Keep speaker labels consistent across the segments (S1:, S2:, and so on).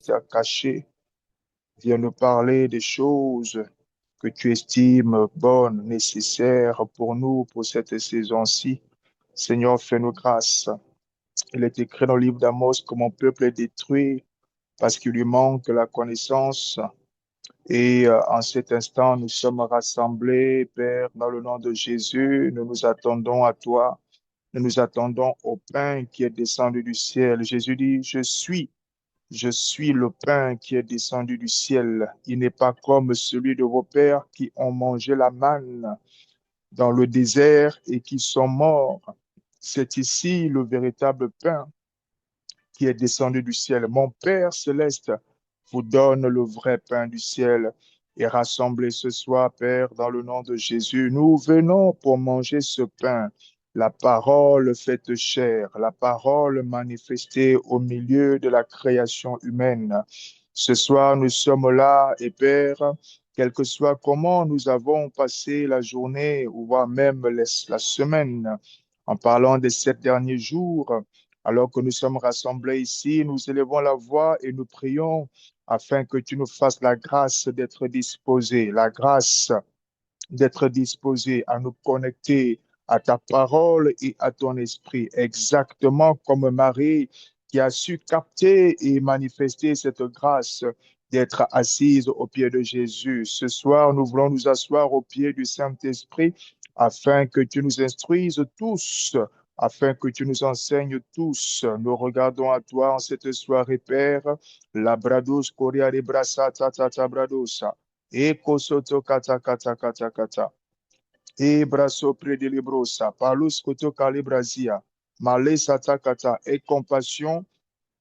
S1: limites cachées. Viens nous parler des choses que tu estimes bonnes, nécessaires pour nous, pour cette saison-ci. Seigneur, fais-nous grâce. Il est écrit dans le livre d'Amos que mon peuple est détruit parce qu'il lui manque la connaissance. Et en cet instant, nous sommes rassemblés, Père, dans le nom de Jésus. Nous nous attendons à toi. Nous nous attendons au pain qui est descendu du ciel. Jésus dit, je suis le pain qui est descendu du ciel. Il n'est pas comme celui de vos pères qui ont mangé la manne dans le désert et qui sont morts. C'est ici le véritable pain qui est descendu du ciel. Mon Père céleste vous donne le vrai pain du ciel. Et rassemblés ce soir, Père, dans le nom de Jésus, nous venons pour manger ce pain, la parole faite chair, la parole manifestée au milieu de la création humaine. Ce soir, nous sommes là et Père, quel que soit comment nous avons passé la journée ou voire même la semaine, en parlant des 7 derniers jours, alors que nous sommes rassemblés ici, nous élevons la voix et nous prions afin que tu nous fasses la grâce d'être disposés, la grâce d'être disposés à nous connecter à ta parole et à ton esprit, exactement comme Marie qui a su capter et manifester cette grâce d'être assise au pied de Jésus. Ce soir, nous voulons nous asseoir au pied du Saint-Esprit afin que tu nous instruises tous, afin que tu nous enseignes tous. Nous regardons à toi en cette soirée, Père, la brados coria de brasa tata bradosa. Eko soto kata kata kata kata. E braso predilibrosa. Palus koto kalibrazia. Malesa takata. Et compassion,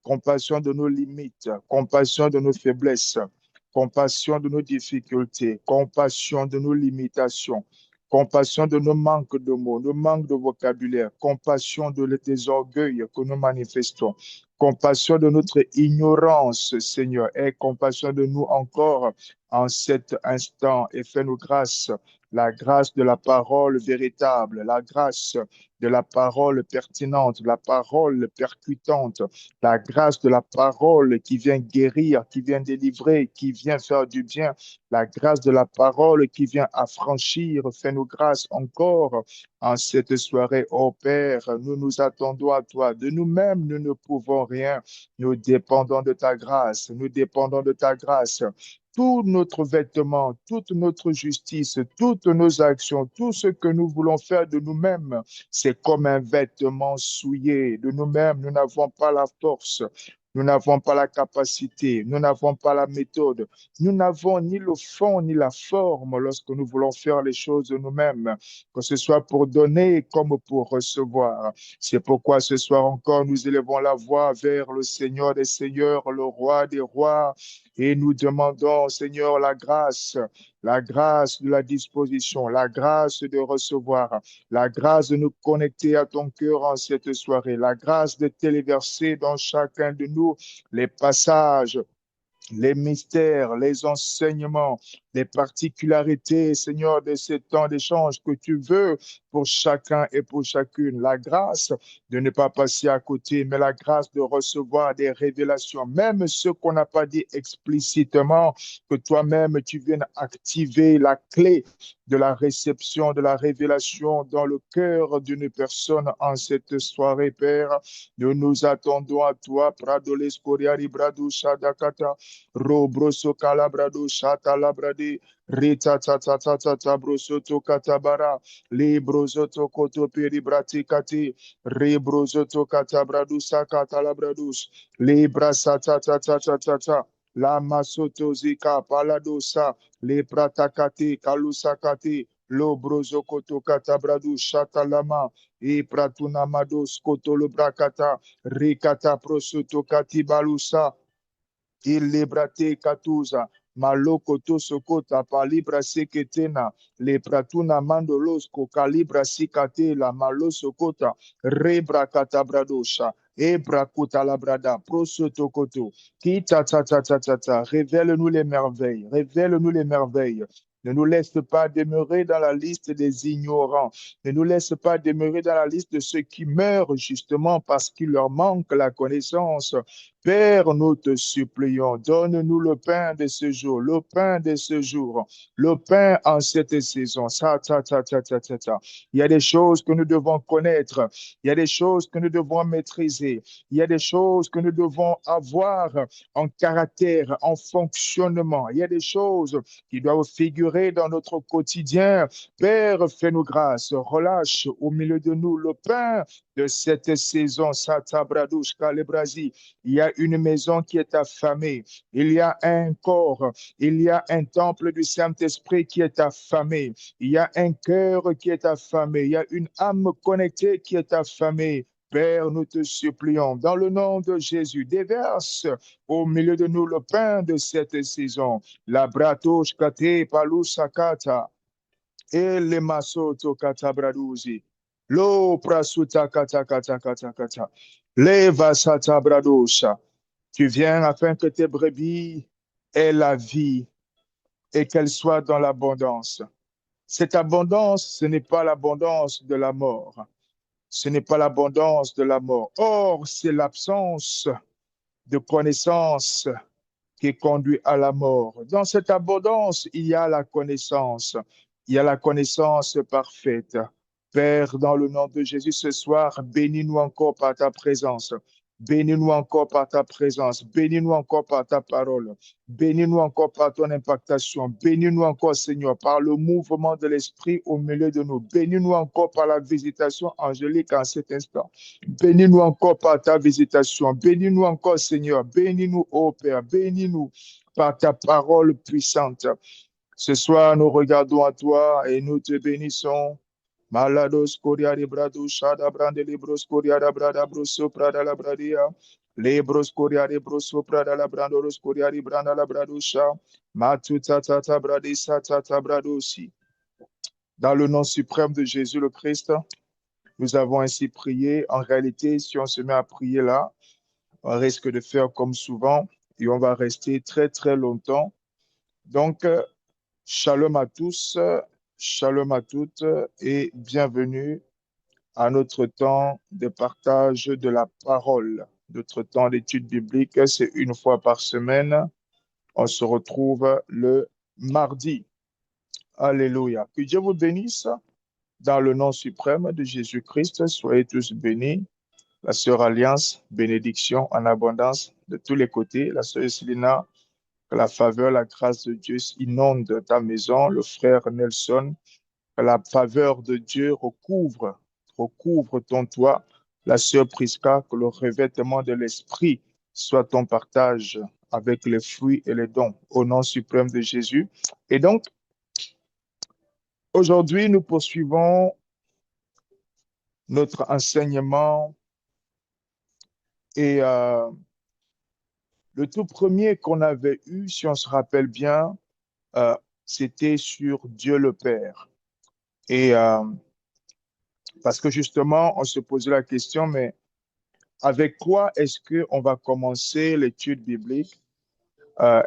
S1: compassion de nos limites, compassion de nos faiblesses, compassion de nos difficultés, compassion de nos limitations, compassion de nos manques de mots, nos manques de vocabulaire, compassion des orgueils que nous manifestons, compassion de notre ignorance, Seigneur, et compassion de nous encore en cet instant et fais-nous grâce, la grâce de la parole véritable, la grâce de la parole pertinente, la parole percutante, la grâce de la parole qui vient guérir, qui vient délivrer, qui vient faire du bien, la grâce de la parole qui vient affranchir. Fais-nous grâce encore en cette soirée, ô Père. Nous nous attendons à toi. De nous-mêmes, nous ne pouvons rien. Nous dépendons de ta grâce. Nous dépendons de ta grâce. Tout notre vêtement, toute notre justice, toutes nos actions, tout ce que nous voulons faire de nous-mêmes, c'est comme un vêtement souillé. De nous-mêmes, nous n'avons pas la force, nous n'avons pas la capacité, nous n'avons pas la méthode, nous n'avons ni le fond ni la forme lorsque nous voulons faire les choses de nous-mêmes, que ce soit pour donner comme pour recevoir. C'est pourquoi ce soir encore, nous élevons la voix vers le Seigneur des Seigneurs, le Roi des Rois, et nous demandons, Seigneur, la grâce de la disposition, la grâce de recevoir, la grâce de nous connecter à ton cœur en cette soirée, la grâce de téléverser dans chacun de nous les passages, les mystères, les enseignements, les particularités, Seigneur, de ce temps d'échange que tu veux pour chacun et pour chacune. La grâce de ne pas passer à côté, mais la grâce de recevoir des révélations, même ce qu'on n'a pas dit explicitement, que toi-même tu viennes activer la clé de la réception, de la révélation dans le cœur d'une personne en cette soirée, Père. Nous nous attendons à toi, Pradoles Koriari Bradu Shadakata, Robroso Calabrado Shata Labrade, Rita Tata Tata Tabroso Tokatabara, Libroso Tokoto Peribrati Kati, Ribroso Tokatabradu Sakata Labradus, Libra Sata Tata Tata, La Masoto Zika Paladosa, Le Pratakati Kalusakati, Lo Brozo Koto Katabradu Shata Lama, E Pratunamado Skotolo Brakata, Rikata Prosoto Katibalusa, ilibrate katuza maloko tosokota palibra seketena le pratuna mandolos ko kalibra sikate la malosokota rebra katabradosha ebra kutalabrada prosotokoto kita ta ta ta ta ta révèle-nous les merveilles, révèle-nous les merveilles. Ne nous laisse pas demeurer dans la liste des ignorants. Ne nous laisse pas demeurer dans la liste de ceux qui meurent justement parce qu'il leur manque la connaissance. Père, nous te supplions, donne-nous le pain de ce jour, le pain de ce jour, le pain en cette saison. Ça, ça, ça, ça, ça, ça, ça. Il y a des choses que nous devons connaître, il y a des choses que nous devons maîtriser, il y a des choses que nous devons avoir en caractère, en fonctionnement. Il y a des choses qui doivent figurer dans notre quotidien. Père, fais-nous grâce, relâche au milieu de nous le pain de cette saison. Sata Bradouche, Calebrasi. Il y a une maison qui est affamée. Il y a un corps. Il y a un temple du Saint-Esprit qui est affamé. Il y a un cœur qui est affamé. Il y a une âme connectée qui est affamée. Père, nous te supplions, dans le nom de Jésus, déverse au milieu de nous le pain de cette saison. La bratoche kate palusakata et le masoto kata braduzi. Lo prasuta kata kata kata kata. Leva sata bradosha. Tu viens afin que tes brebis aient la vie et qu'elles soient dans l'abondance. Cette abondance, ce n'est pas l'abondance de la mort. Ce n'est pas l'abondance de la mort. Or, c'est l'absence de connaissance qui conduit à la mort. Dans cette abondance, il y a la connaissance. Il y a la connaissance parfaite. Père, dans le nom de Jésus, ce soir, bénis-nous encore par ta présence. Bénis-nous encore par ta présence. Bénis-nous encore par ta parole. Bénis-nous encore par ton impactation. Bénis-nous encore, Seigneur, par le mouvement de l'Esprit au milieu de nous. Bénis-nous encore par la visitation angélique en cet instant. Bénis-nous encore par ta visitation. Bénis-nous encore, Seigneur. Bénis-nous, ô Père. Bénis-nous par ta parole puissante. Ce soir, nous regardons à toi et nous te bénissons. Malados Koria de Brado Shada Brande Libros Koria da Brada Bruso Prada la Bradia. Lebros Koria de Broso Prada la Brandoros Koria de Branda la Bradusha. Matuta Tata Bradisa Tata Bradosi. Dans le nom suprême de Jésus le Christ, nous avons ainsi prié. En réalité, si on se met à prier là, on risque de faire comme souvent et on va rester très, très longtemps. Donc, shalom à tous, shalom à toutes et bienvenue à notre temps de partage de la parole. Notre temps d'étude biblique, c'est une fois par semaine. On se retrouve le mardi. Alléluia. Que Dieu vous bénisse dans le nom suprême de Jésus-Christ. Soyez tous bénis. La sœur Alliance, bénédiction en abondance de tous les côtés. La sœur Selina, que la faveur, la grâce de Dieu inonde ta maison. Le frère Nelson, que la faveur de Dieu recouvre ton toit. La sœur Prisca, que le revêtement de l'Esprit soit ton partage avec les fruits et les dons au nom suprême de Jésus. Et donc, aujourd'hui, nous poursuivons notre enseignement et le tout premier qu'on avait eu, si on se rappelle bien, euh, c'était sur Dieu le Père. Et parce que justement, on se posait la question, mais avec quoi est-ce qu'on va commencer l'étude biblique?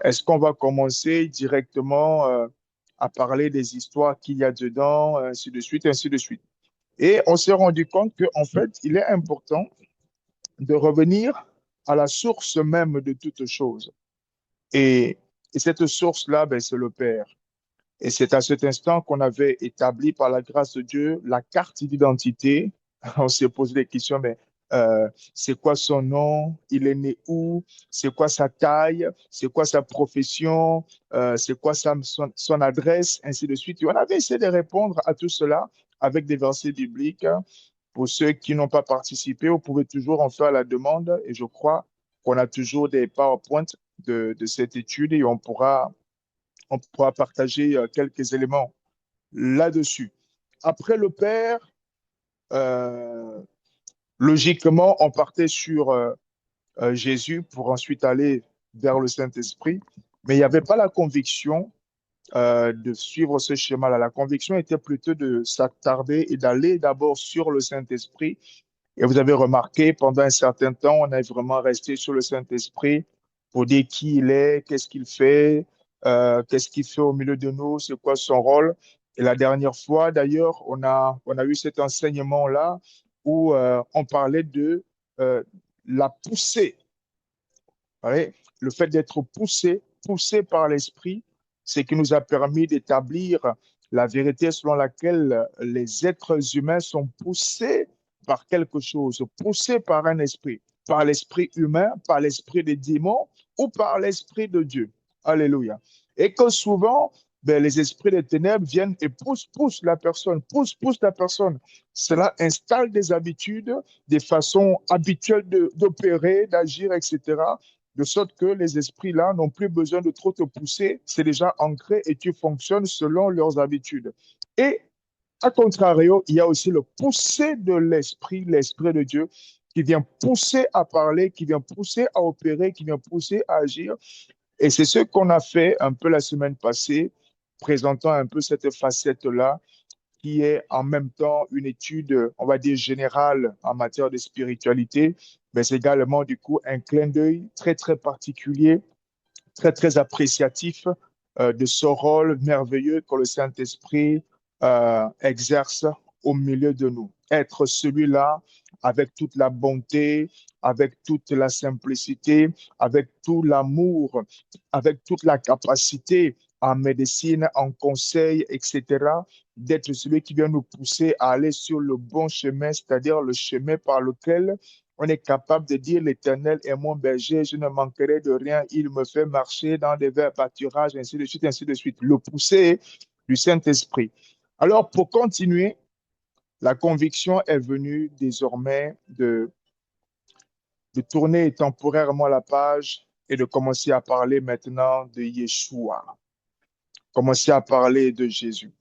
S1: Est-ce qu'on va commencer directement à parler des histoires qu'il y a dedans, ainsi de suite, ainsi de suite. Et on s'est rendu compte qu'en fait, il est important de revenir à la source même de toute chose. Et, et cette source-là, ben, c'est le Père. Et c'est à cet instant qu'on avait établi par la grâce de Dieu la carte d'identité. On s'est posé des questions, mais c'est quoi son nom? Il est né où? C'est quoi sa taille? C'est quoi sa profession? C'est quoi son adresse? Ainsi de suite. Et on avait essayé de répondre à tout cela avec des versets bibliques. Pour ceux qui n'ont pas participé, vous pouvez toujours en faire la demande. Et je crois qu'on a toujours des PowerPoint de cette étude et on pourra partager quelques éléments là-dessus. Après le Père, euh, logiquement, on partait sur Jésus pour ensuite aller vers le Saint-Esprit, mais il n'y avait pas la conviction de suivre ce schéma-là. La conviction était plutôt de s'attarder et d'aller d'abord sur le Saint-Esprit. Et vous avez remarqué, pendant un certain temps, on est vraiment resté sur le Saint-Esprit pour dire qui il est, qu'est-ce qu'il fait au milieu de nous, c'est quoi son rôle. Et la dernière fois, d'ailleurs, on a eu cet enseignement-là où on parlait de la poussée Oui, le fait d'être poussé par l'Esprit, c'est qui nous a permis d'établir la vérité selon laquelle les êtres humains sont poussés par quelque chose, poussés par un esprit, par l'esprit humain, par l'esprit des démons ou par l'esprit de Dieu. Alléluia. Et que souvent, ben, les esprits des ténèbres viennent et poussent la personne, poussent la personne. Cela installe des habitudes, des façons habituelles d'opérer, d'agir, etc., de sorte que les esprits-là n'ont plus besoin de trop te pousser, c'est déjà ancré et tu fonctionnes selon leurs habitudes. Et à contrario, il y a aussi le pousser de l'esprit, l'esprit de Dieu, qui vient pousser à parler, qui vient pousser à opérer, qui vient pousser à agir. Et c'est ce qu'on a fait un peu la semaine passée, présentant un peu cette facette-là qui est en même temps une étude, on va dire, générale en matière de spiritualité, mais c'est également, du coup, un clin d'œil très, très particulier, très, très appréciatif de ce rôle merveilleux que le Saint-Esprit exerce au milieu de nous. Être celui-là avec toute la bonté, avec toute la simplicité, avec tout l'amour, avec toute la capacité en médecine, en conseil, etc., d'être celui qui vient nous pousser à aller sur le bon chemin, c'est-à-dire le chemin par lequel on est capable de dire l'Éternel est mon berger, je ne manquerai de rien, il me fait marcher dans des verts pâturages, ainsi de suite, ainsi de suite. Le pousser du Saint-Esprit. Alors, pour continuer, la conviction est venue désormais de tourner temporairement la page et de commencer à parler maintenant de Yeshua, commencer à parler de Jésus.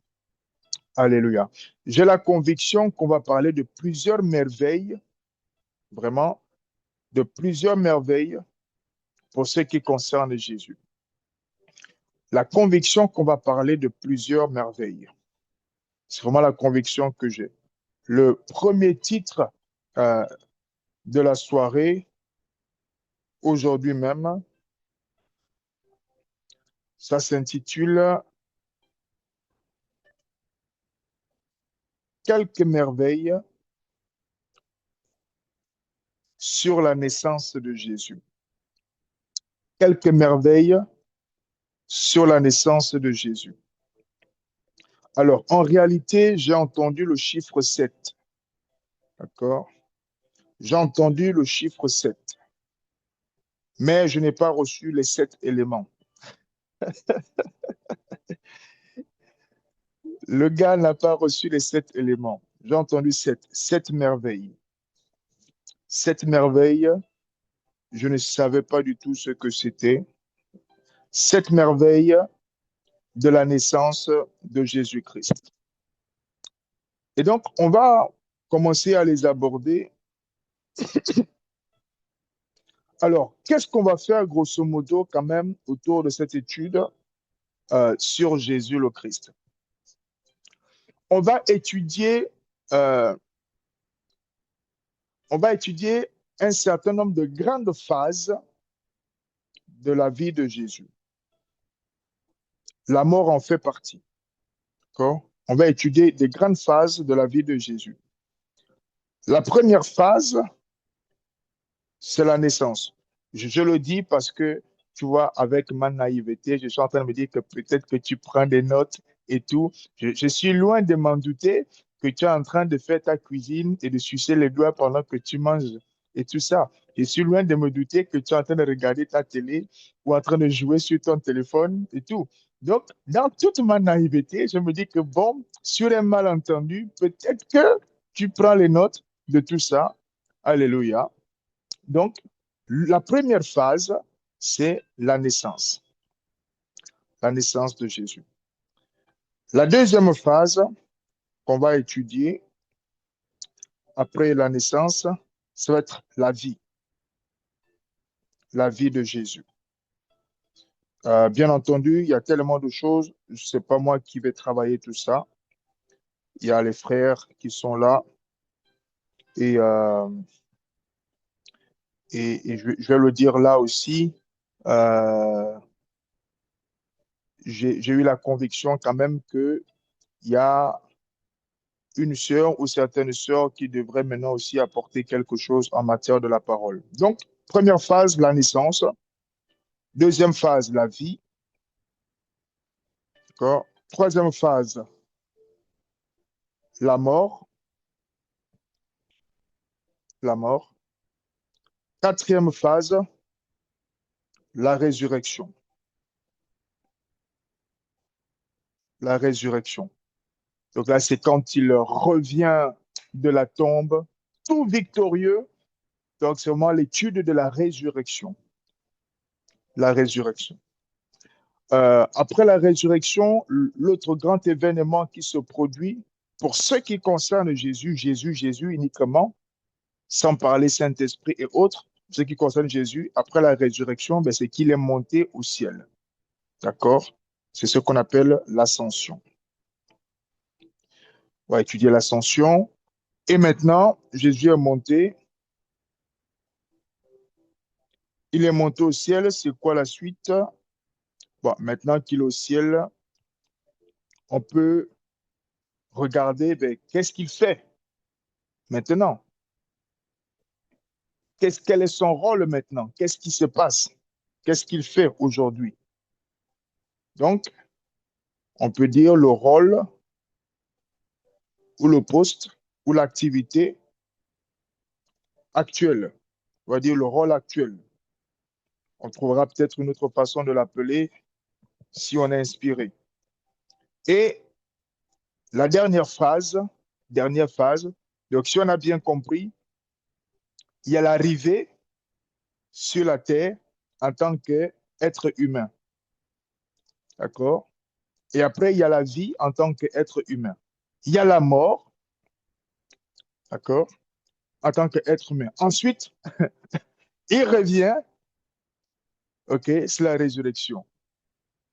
S1: Alléluia. J'ai la conviction qu'on va parler de plusieurs merveilles, vraiment, de plusieurs merveilles pour ce qui concerne Jésus. La conviction qu'on va parler de plusieurs merveilles. C'est vraiment la conviction que j'ai. Le premier titre euh, de la soirée, aujourd'hui même, ça s'intitule Quelques merveilles sur la naissance de Jésus. Quelques merveilles sur la naissance de Jésus. Alors, en réalité, j'ai entendu le chiffre 7. D'accord? J'ai entendu le chiffre 7, mais je n'ai pas reçu les 7 éléments. Le gars n'a pas reçu les 7 éléments. J'ai entendu 7 merveilles. 7 merveilles, je ne savais pas du tout ce que c'était. 7 merveilles de la naissance de Jésus-Christ. Et donc, on va commencer à les aborder. Alors, qu'est-ce qu'on va faire grosso modo quand même autour de cette étude sur Jésus le Christ? On va étudier, euh, on va étudier un certain nombre de grandes phases de la vie de Jésus. La mort en fait partie. D'accord? On va étudier des grandes phases de la vie de Jésus. La première phase, c'est la naissance. Je le dis parce que, tu vois, avec ma naïveté, je suis en train de me dire que peut-être que tu prends des notes et tout. Je suis loin de m'en douter que tu es en train de faire ta cuisine et de sucer les doigts pendant que tu manges et tout ça. Je suis loin de me douter que tu es en train de regarder ta télé ou en train de jouer sur ton téléphone et tout. Donc, dans toute ma naïveté, je me dis que, bon, sur un malentendu, peut-être que tu prends les notes de tout ça. Alléluia. Donc, la première phase, c'est la naissance de Jésus. La deuxième phase qu'on va étudier après la naissance, ça va être la vie de Jésus. Bien entendu, il y a tellement de choses, ce n'est pas moi qui vais travailler tout ça. Il y a les frères qui sont là et, euh, et je vais le dire là aussi. Euh, j'ai eu la conviction quand même qu'il y a une sœur ou certaines sœurs qui devraient maintenant aussi apporter quelque chose en matière de la parole. Donc, première phase, la naissance. Deuxième phase, la vie. D'accord? Troisième phase, la mort. La mort. Quatrième phase, la résurrection. La résurrection. Donc là, c'est quand il revient de la tombe, tout victorieux. Donc, c'est vraiment l'étude de la résurrection. La résurrection. Après la résurrection, l'autre grand événement qui se produit, pour ce qui concerne Jésus, Jésus uniquement, sans parler Saint-Esprit et autres, ce qui concerne Jésus, après la résurrection, ben, c'est qu'il est monté au ciel. D'accord? C'est ce qu'on appelle l'ascension. On va étudier l'ascension. Et maintenant, Jésus est monté. Il est monté au ciel. C'est quoi la suite? Bon, maintenant qu'il est au ciel, on peut regarder ben, qu'est-ce qu'il fait maintenant. Quel est son rôle maintenant? Qu'est-ce qui se passe? Qu'est-ce qu'il fait aujourd'hui? Donc, on peut dire le rôle ou le poste ou l'activité actuelle. On va dire le rôle actuel. On trouvera peut-être une autre façon de l'appeler si on est inspiré. Et la dernière phase, donc si on a bien compris, il y a l'arrivée sur la terre en tant qu'être humain. D'accord? Et après, il y a la vie en tant qu'être humain. Il y a la mort, d'accord? En tant qu'être humain. Ensuite, il revient, ok? C'est la résurrection.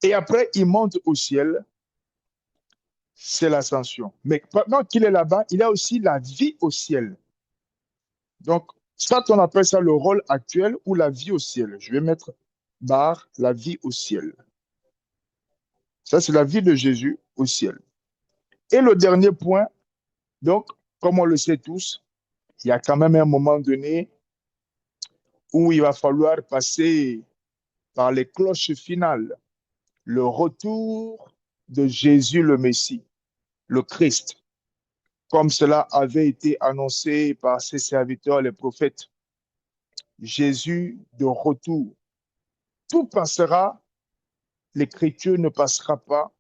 S1: Et après, il monte au ciel, c'est l'ascension. Mais pendant qu'il est là-bas, il a aussi la vie au ciel. Donc, ça, on appelle ça le rôle actuel ou la vie au ciel. Je vais mettre barre la vie au ciel. Ça, c'est la vie de Jésus au ciel. Et le dernier point, donc, comme on le sait tous, il y a quand même un moment donné où il va falloir passer par les cloches finales, le retour de Jésus le Messie, le Christ, comme cela avait été annoncé par ses serviteurs, les prophètes. Jésus de retour. Tout passera, l'écriture ne passera pas,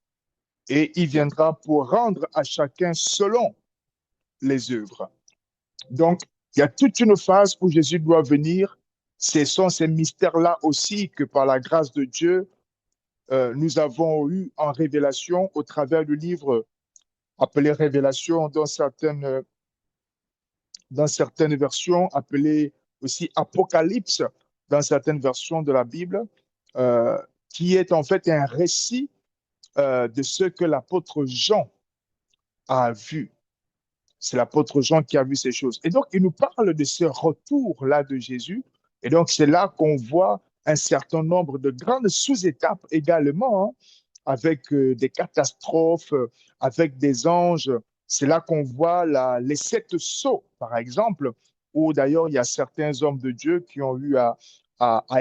S1: et il viendra pour rendre à chacun selon les œuvres. Donc, il y a toute une phase où Jésus doit venir. Ce sont ces mystères-là aussi que par la grâce de Dieu, nous avons eu en révélation au travers du livre appelé Révélation dans certaines versions, appelé aussi Apocalypse dans certaines versions de la Bible, euh, qui est en fait un récit de ce que l'apôtre Jean a vu. C'est l'apôtre Jean qui a vu ces choses. Et donc, il nous parle de ce retour-là de Jésus. Et donc, c'est là qu'on voit un certain nombre de grandes sous-étapes également, hein, avec des catastrophes, avec des anges. C'est là qu'on voit les sept sceaux, par exemple, où d'ailleurs, il y a certains hommes de Dieu qui ont eu à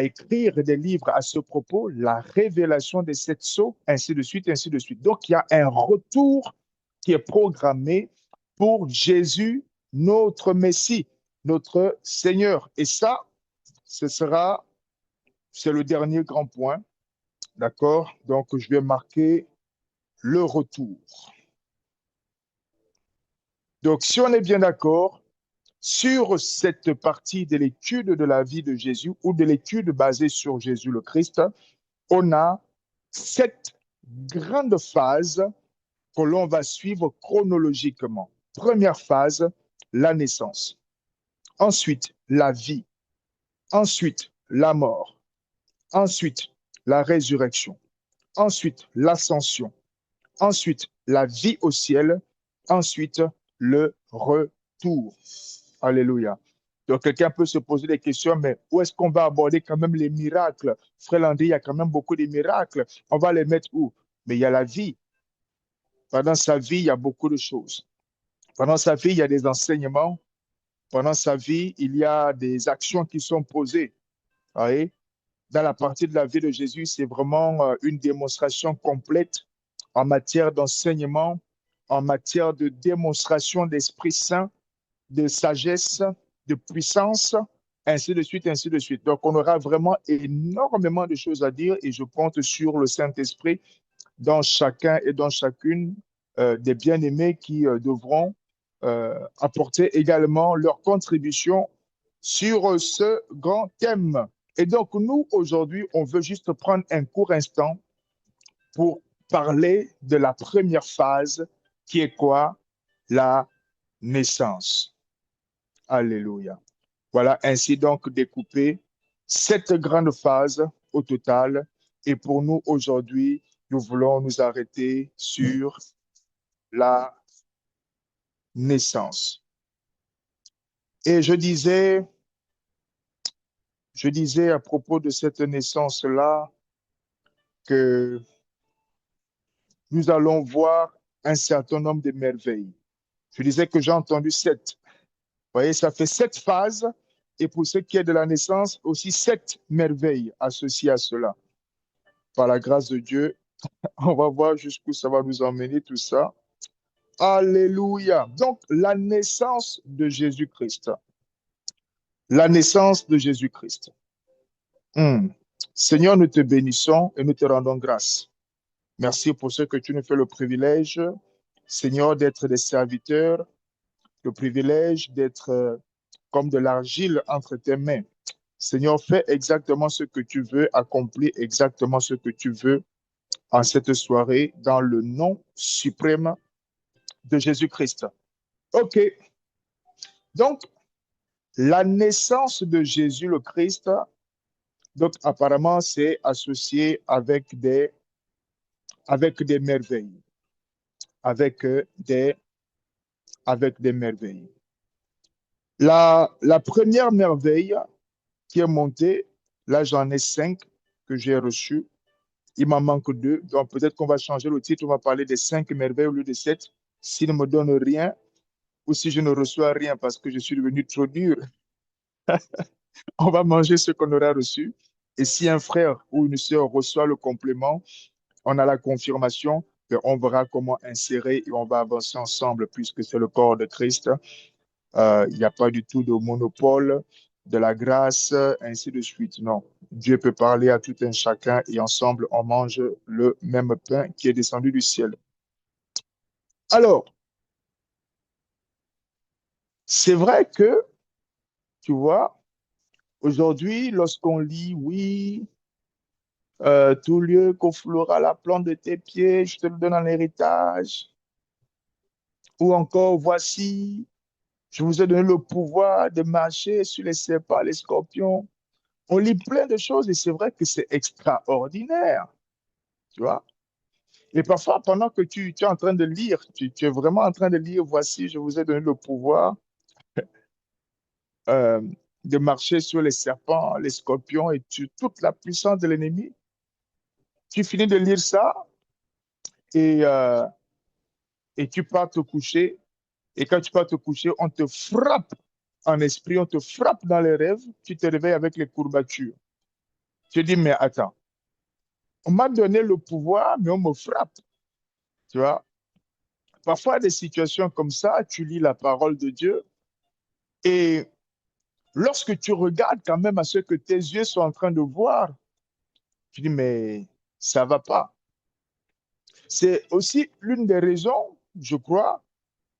S1: écrire des livres à ce propos, la révélation des sept sceaux, ainsi de suite, ainsi de suite. Donc, il y a un retour qui est programmé pour Jésus, notre Messie, notre Seigneur. Et ça, c'est le dernier grand point. D'accord? Donc, je vais marquer le retour. Donc, si on est bien d'accord sur cette partie de l'étude de la vie de Jésus ou de l'étude basée sur Jésus le Christ, on a 7 grandes phases que l'on va suivre chronologiquement. Première phase, la naissance. Ensuite, la vie. Ensuite, la mort. Ensuite, la résurrection. Ensuite, l'ascension. Ensuite, la vie au ciel. Ensuite, le retour. Alléluia. Donc, quelqu'un peut se poser des questions, mais où est-ce qu'on va aborder quand même les miracles? Frère Landry, il y a quand même beaucoup de miracles. On va les mettre où? Mais il y a la vie. Pendant sa vie, il y a beaucoup de choses. Pendant sa vie, il y a des enseignements. Pendant sa vie, il y a des actions qui sont posées. Vous voyez? dans la partie de la vie de Jésus, c'est vraiment une démonstration complète en matière d'enseignement, en matière de démonstration d'Esprit Saint, de sagesse, de puissance, ainsi de suite, ainsi de suite. Donc, on aura vraiment énormément de choses à dire et je compte sur le Saint-Esprit dans chacun et dans chacune des bien-aimés qui devront apporter également leur contribution sur ce grand thème. Et donc, nous, aujourd'hui, on veut juste prendre un court instant pour parler de la première phase qui est quoi? La naissance. Alléluia. Voilà ainsi donc découpé cette grande phase au total. Et pour nous, aujourd'hui, nous voulons nous arrêter sur la naissance. Et je disais à propos de cette naissance-là que nous allons voir un certain nombre de merveilles. Je disais que j'ai entendu sept. Vous voyez, ça fait sept phases. Et pour ce qui est de la naissance, aussi sept merveilles associées à cela. Par la grâce de Dieu, on va voir jusqu'où ça va nous emmener tout ça. Alléluia. Donc, la naissance de Jésus-Christ. La naissance de Jésus-Christ. Seigneur, nous te bénissons et nous te rendons grâce. Merci pour ce que tu nous fais le privilège, Seigneur, d'être des serviteurs, le privilège d'être comme de l'argile entre tes mains. Seigneur, fais exactement ce que tu veux, accomplis exactement ce que tu veux en cette soirée, dans le nom suprême de Jésus-Christ. OK. Donc, la naissance de Jésus le Christ, donc apparemment, c'est associé avec des merveilles, avec des merveilles. La première merveille qui est montée, là j'en ai cinq que j'ai reçues. Il m'en manque deux. Donc peut-être qu'on va changer le titre. On va parler des cinq merveilles au lieu de sept. S'il ne me donne rien ou si je ne reçois rien parce que je suis devenu trop dur, on va manger ce qu'on aura reçu. Et si un frère ou une sœur reçoit le complément, on a la confirmation, on verra comment insérer et on va avancer ensemble puisque c'est le corps de Christ. Il n'y a pas du tout de monopole de la grâce, ainsi de suite. Non, Dieu peut parler à tout un chacun et ensemble, on mange le même pain qui est descendu du ciel. Alors, c'est vrai que, tu vois, aujourd'hui, lorsqu'on lit, oui, tout lieu qu'on foulera la plante de tes pieds, je te le donne en héritage, ou encore, voici, je vous ai donné le pouvoir de marcher sur les serpents, les scorpions. On lit plein de choses et c'est vrai que c'est extraordinaire, tu vois. Et parfois, pendant que tu es en train de lire, tu es vraiment en train de lire, voici, je vous ai donné le pouvoir euh, de marcher sur les serpents, les scorpions et toute la puissance de l'ennemi. Tu finis de lire ça et, euh, et tu pars te coucher. Et quand tu pars te coucher, on te frappe en esprit, on te frappe dans les rêves, tu te réveilles avec les courbatures. Tu te dis, mais attends, on m'a donné le pouvoir, mais on me frappe. Tu vois, parfois, des situations comme ça, tu lis la parole de Dieu et lorsque tu regardes quand même à ce que tes yeux sont en train de voir, tu dis, mais ça va pas. C'est aussi l'une des raisons, je crois,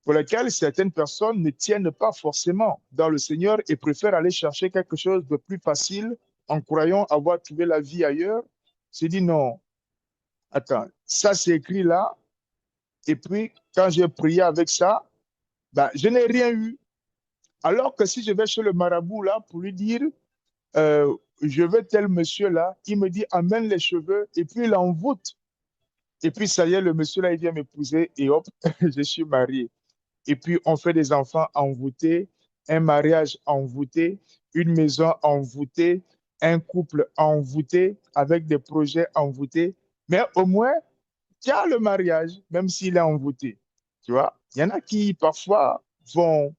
S1: pour lesquelles certaines personnes ne tiennent pas forcément dans le Seigneur et préfèrent aller chercher quelque chose de plus facile en croyant avoir trouvé la vie ailleurs. Se dit non, attends, ça c'est écrit là, et puis quand j'ai prié avec ça, ben, je n'ai rien eu. Alors que si je vais chez le marabout là pour lui dire, je veux tel monsieur là, il me dit amène les cheveux et puis il envoûte. Et puis ça y est, le monsieur là, il vient m'épouser et hop, je suis marié. Et puis on fait des enfants envoûtés, un mariage envoûté, une maison envoûtée, un couple envoûté avec des projets envoûtés. Mais au moins, tu as le mariage, même s'il est envoûté. Tu vois, il y en a qui parfois vont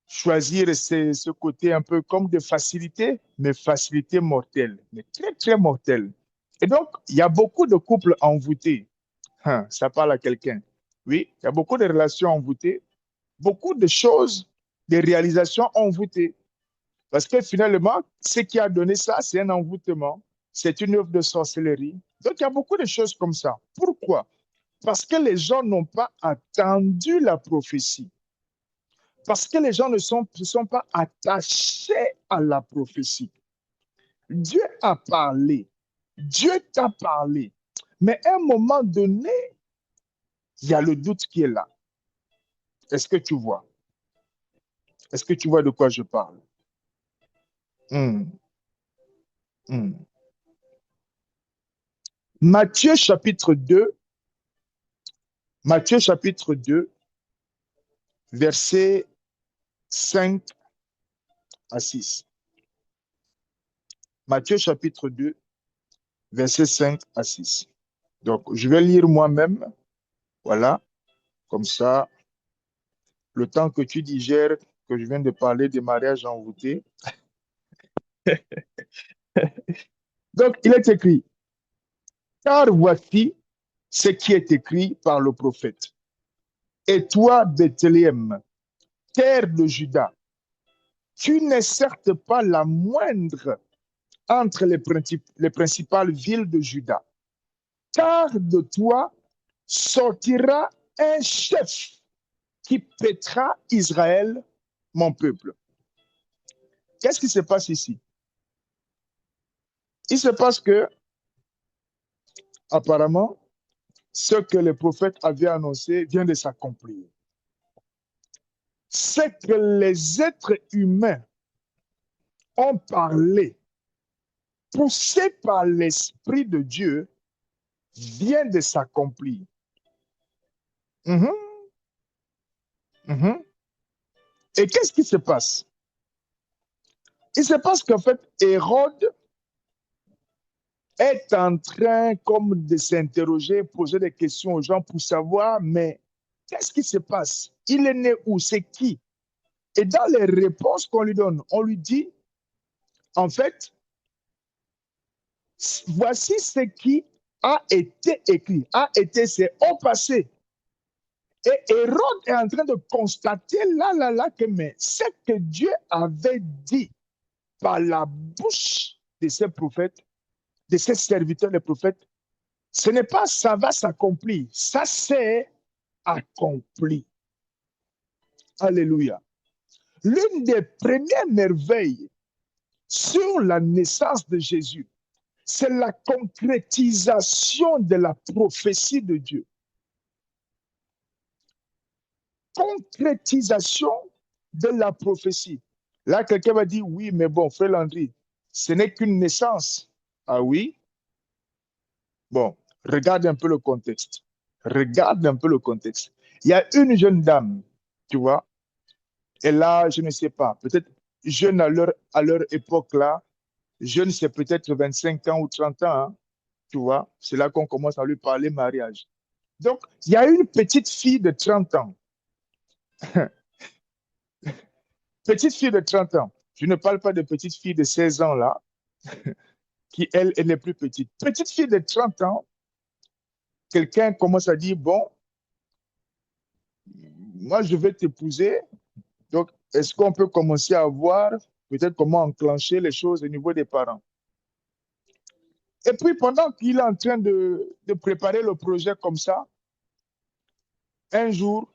S1: choisir ce côté un peu comme de facilité, mais facilité mortelle, mais très, très mortelle. Et donc, il y a beaucoup de couples envoûtés. Hein, ça parle à quelqu'un. Oui, il y a beaucoup de relations envoûtées, beaucoup de choses, des réalisations envoûtées. Parce que finalement, ce qui a donné ça, c'est un envoûtement, c'est une œuvre de sorcellerie. Donc, il y a beaucoup de choses comme ça. Pourquoi? Parce que les gens n'ont pas attendu la prophétie. Parce que les gens ne sont pas attachés à la prophétie. Dieu a parlé. Dieu t'a parlé. Mais à un moment donné, il y a le doute qui est là. Est-ce que tu vois? Est-ce que tu vois de quoi je parle? Hmm, hmm. Matthieu chapitre 2, Matthieu chapitre 2, versets 5 à 6. Matthieu chapitre 2, versets 5 à 6. Donc, je vais lire moi-même. Voilà, comme ça, le temps que tu digères que je viens de parler des mariages envoûtés. Donc, il est écrit, car voici ce qui est écrit par le prophète. Et toi, Bethléem, terre de Juda, tu n'es certes pas la moindre entre les principales villes de Juda, car de toi sortira un chef qui paîtra Israël, mon peuple. Qu'est-ce qui se passe ici? Il se passe que, apparemment, ce que les prophètes avaient annoncé vient de s'accomplir. Ce que les êtres humains ont parlé, poussé par l'Esprit de Dieu, vient de s'accomplir. Mhm, mhm. Et qu'est-ce qui se passe? Il se passe qu'en fait, Hérode est en train comme de s'interroger, poser des questions aux gens pour savoir, mais qu'est-ce qui se passe? Il est né où? C'est qui? Et dans les réponses qu'on lui donne, on lui dit, en fait, voici ce qui a été écrit, a été, c'est au passé. Et Hérode est en train de constater là, que mais ce que Dieu avait dit par la bouche de ses prophètes, de ses serviteurs, les prophètes, ce n'est pas ça va s'accomplir, ça s'est accompli. Alléluia. L'une des premières merveilles sur la naissance de Jésus, c'est la concrétisation de la prophétie de Dieu. Concrétisation de la prophétie. Là, quelqu'un va dire, oui, mais bon, frère Landry, ce n'est qu'une naissance. Ah oui? Bon, regarde un peu le contexte. Regarde un peu le contexte. Il y a une jeune dame, tu vois, elle a, je ne sais pas, peut-être jeune à leur époque là, jeune c'est peut-être 25 ans ou 30 ans, hein, tu vois, c'est là qu'on commence à lui parler mariage. Donc, il y a une petite fille de 30 ans, petite fille de 30 ans, je ne parle pas de petite fille de 16 ans là, qui elle est plus petite. Petite fille de 30 ans, quelqu'un commence à dire, bon, moi je vais t'épouser, donc est-ce qu'on peut commencer à voir peut-être comment enclencher les choses au niveau des parents? Et puis, pendant qu'il est en train de préparer le projet comme ça, un jour,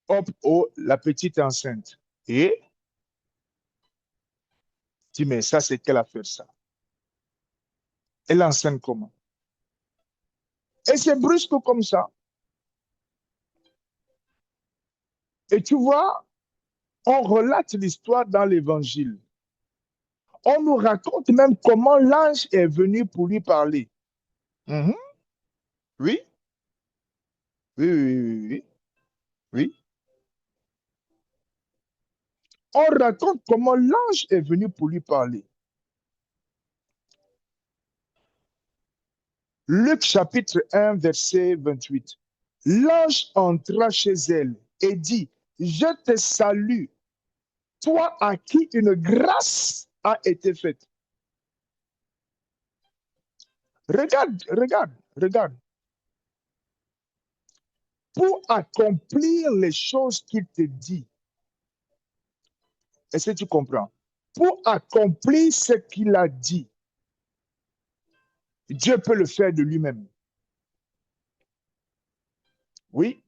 S1: hop, oh, la petite est enceinte. Et tu dis, mais ça, c'est quelle affaire ça? Elle est enceinte comment? Et c'est brusque comme ça. Et tu vois, on relate l'histoire dans l'évangile. On nous raconte même comment l'ange est venu pour lui parler. Mhm. Oui, oui, oui, oui, oui, oui. On raconte comment l'ange est venu pour lui parler. Luc chapitre 1, verset 28. L'ange entra chez elle et dit, je te salue, Toi à qui une grâce a été faite. Regarde, regarde, regarde. Pour accomplir les choses qu'il te dit. Est-ce que tu comprends? Pour accomplir ce qu'il a dit, Dieu peut le faire de lui-même. Oui.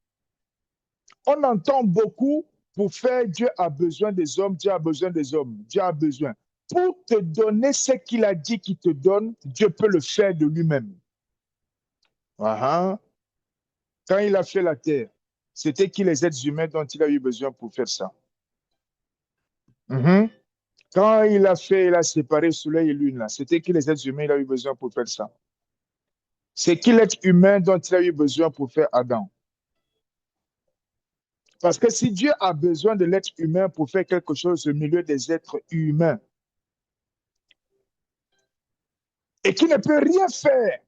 S1: On entend beaucoup pour faire Dieu a besoin des hommes, Dieu a besoin des hommes, Dieu a besoin. Pour te donner ce qu'il a dit qu'il te donne, Dieu peut le faire de lui-même. Quand il a fait la terre, c'était qui les êtres humains dont il a eu besoin pour faire ça? Mhm. Quand il a séparé le soleil et lune, là, c'était qui les êtres humains il a eu besoin pour faire ça? C'est qui l'être humain dont il a eu besoin pour faire Adam? Parce que si Dieu a besoin de l'être humain pour faire quelque chose au milieu des êtres humains et qui ne peut rien faire,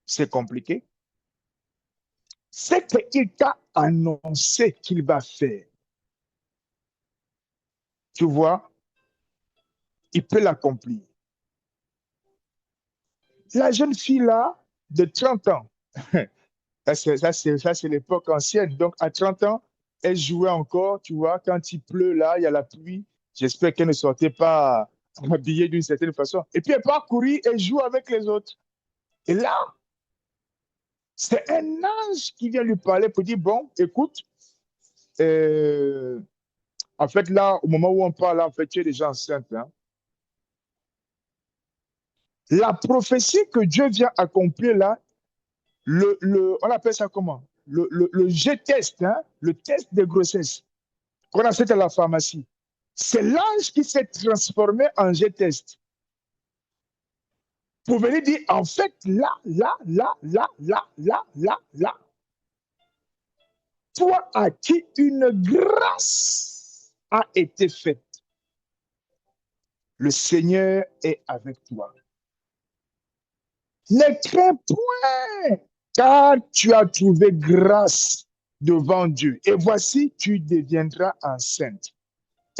S1: c'est compliqué. C'est qu'il t'a annoncé qu'il va faire. Tu vois, il peut l'accomplir. La jeune fille là, de 30 ans, ça c'est l'époque ancienne. Donc à 30 ans, elle jouait encore, tu vois, quand il pleut là, il y a la pluie. J'espère qu'elle ne sortait pas habillée d'une certaine façon. Et puis elle part courir et joue avec les autres. Et là, c'est un ange qui vient lui parler pour dire, bon, écoute, euh, en fait là, au moment où on parle, en fait, tu es déjà enceinte. Hein. La prophétie que Dieu vient accomplir là, on appelle ça comment? Le G-test, hein, le test de grossesse qu'on achète à la pharmacie. C'est l'ange qui s'est transformé en G-test pour venir dire, en fait, là, toi à qui une grâce a été faite, le Seigneur est avec toi. Ne crains point, car tu as trouvé grâce devant Dieu. Et voici, tu deviendras enceinte.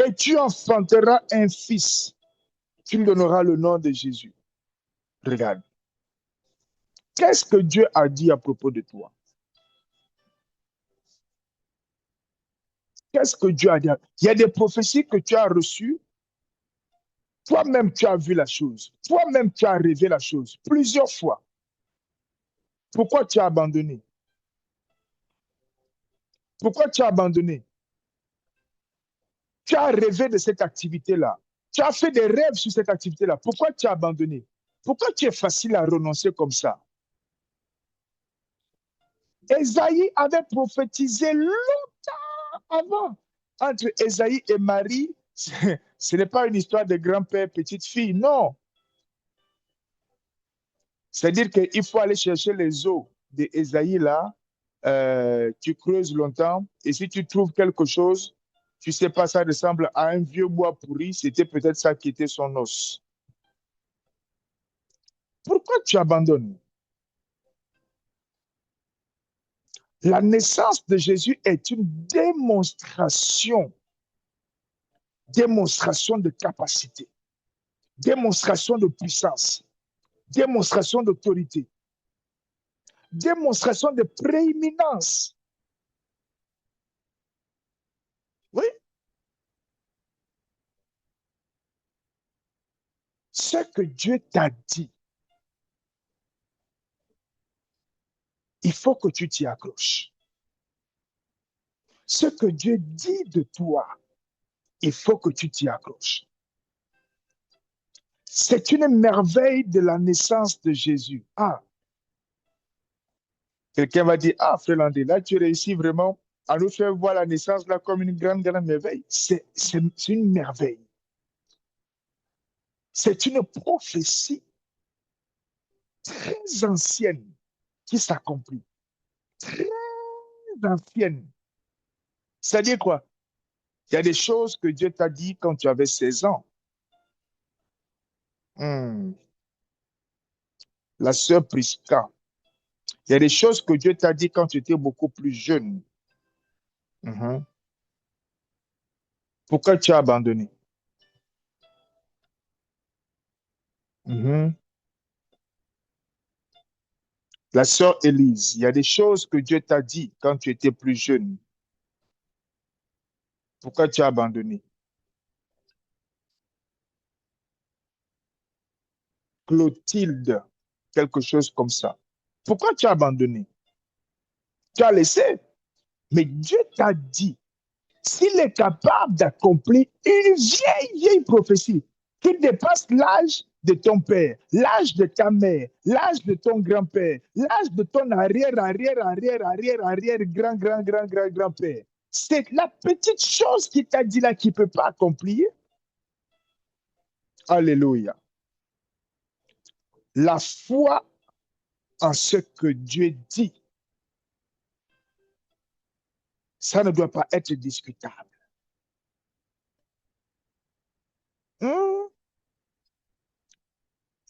S1: Et tu enfanteras un fils. Tu lui donneras le nom de Jésus. Regarde. Qu'est-ce que Dieu a dit à propos de toi? Qu'est-ce que Dieu a dit? Il y a des prophéties que tu as reçues. Toi-même, tu as vu la chose. Toi-même, tu as rêvé la chose plusieurs fois. Pourquoi tu as abandonné? Pourquoi tu as abandonné? Tu as rêvé de cette activité-là. Tu as fait des rêves sur cette activité-là. Pourquoi tu as abandonné? Pourquoi tu es facile à renoncer comme ça? Esaïe avait prophétisé longtemps avant. Entre Esaïe et Marie, ce n'est pas une histoire de grand-père, petite fille, non. C'est-à-dire qu'il faut aller chercher les os d'Esaïe là, tu creuses longtemps, et si tu trouves quelque chose, tu sais pas, ça ressemble à un vieux bois pourri, c'était peut-être ça qui était son os. Pourquoi tu abandonnes? La naissance de Jésus est une démonstration de capacité, démonstration de puissance, démonstration d'autorité, démonstration de prééminence. Oui, ce que Dieu t'a dit, il faut que tu t'y accroches. Ce que Dieu dit de toi, il faut que tu t'y accroches. C'est une merveille de la naissance de Jésus. Ah, quelqu'un va dire, ah, frère Landé, là, tu réussis vraiment à nous faire voir la naissance là comme une grande, grande merveille. C'est une merveille. C'est une prophétie très ancienne qui s'accomplit. Très ancienne. C'est-à-dire quoi? Il y a des choses que Dieu t'a dit quand tu avais 16 ans. Hmm. La sœur Prisca. Il y a des choses que Dieu t'a dit quand tu étais beaucoup plus jeune. Mhm. Pourquoi tu as abandonné? Mhm. La sœur Élise, il y a des choses que Dieu t'a dit quand tu étais plus jeune. Pourquoi tu as abandonné? Clotilde, quelque chose comme ça. Pourquoi tu as abandonné? Tu as laissé, mais Dieu t'a dit, s'il est capable d'accomplir une vieille prophétie qui dépasse l'âge de ton père, l'âge de ta mère, l'âge de ton grand-père, l'âge de ton arrière, grand-père. C'est la petite chose qui t'a dit là qui ne peut pas accomplir. Alléluia. La foi en ce que Dieu dit, ça ne doit pas être discutable. Hmm?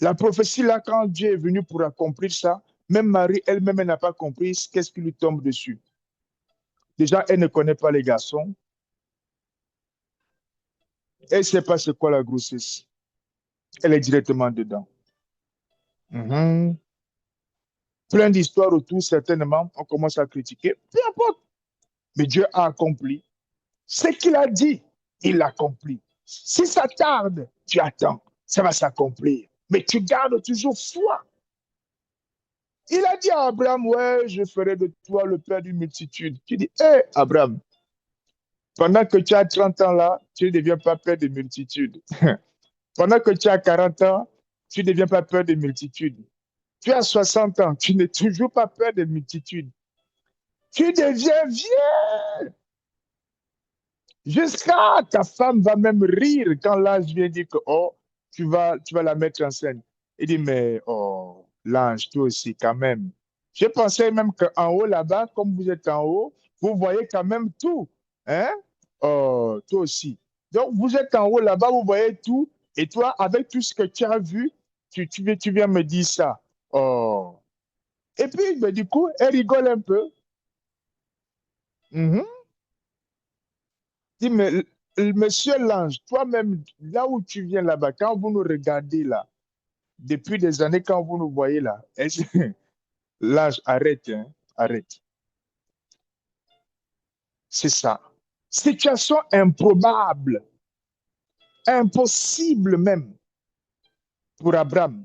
S1: La prophétie, là, quand Dieu est venu pour accomplir ça, même Marie elle-même, elle n'a pas compris qu'est-ce qui lui tombe dessus. Déjà, elle ne connaît pas les garçons. Elle ne sait pas c'est quoi la grossesse. Elle est directement dedans. Mhm. Plein d'histoires autour, certainement, on commence à critiquer. Peu importe. Mais Dieu a accompli. Ce qu'il a dit, il l'accomplit. Si ça tarde, tu attends. Ça va s'accomplir. Mais tu gardes toujours foi. Il a dit à Abraham, ouais, je ferai de toi le père d'une multitude. Tu dis, hé, Abraham, pendant que tu as 30 ans là, tu ne deviens pas père de multitudes. Pendant que tu as 40 ans, tu ne deviens pas peur des multitudes. Tu as 60 ans, tu n'es toujours pas peur des multitudes. Tu deviens vieux. Jusqu'à ta femme va même rire quand l'ange vient dire que oh, tu vas la mettre en scène. Il dit, mais oh, l'ange, toi aussi, quand même. Je pensais même qu'en haut là-bas, comme vous êtes en haut, vous voyez quand même tout. Hein? Oh, toi aussi. Donc, vous êtes en haut là-bas, vous voyez tout. Et toi, avec tout ce que tu as vu, tu viens me dire ça. Oh. Et puis, ben, du coup, elle rigole un peu. Mhm. Dis, mais monsieur l'ange, toi-même, là où tu viens là-bas, quand vous nous regardez là, depuis des années, quand vous nous voyez là, l'ange, arrête, hein, arrête. C'est ça. Situation improbable, impossible même pour Abraham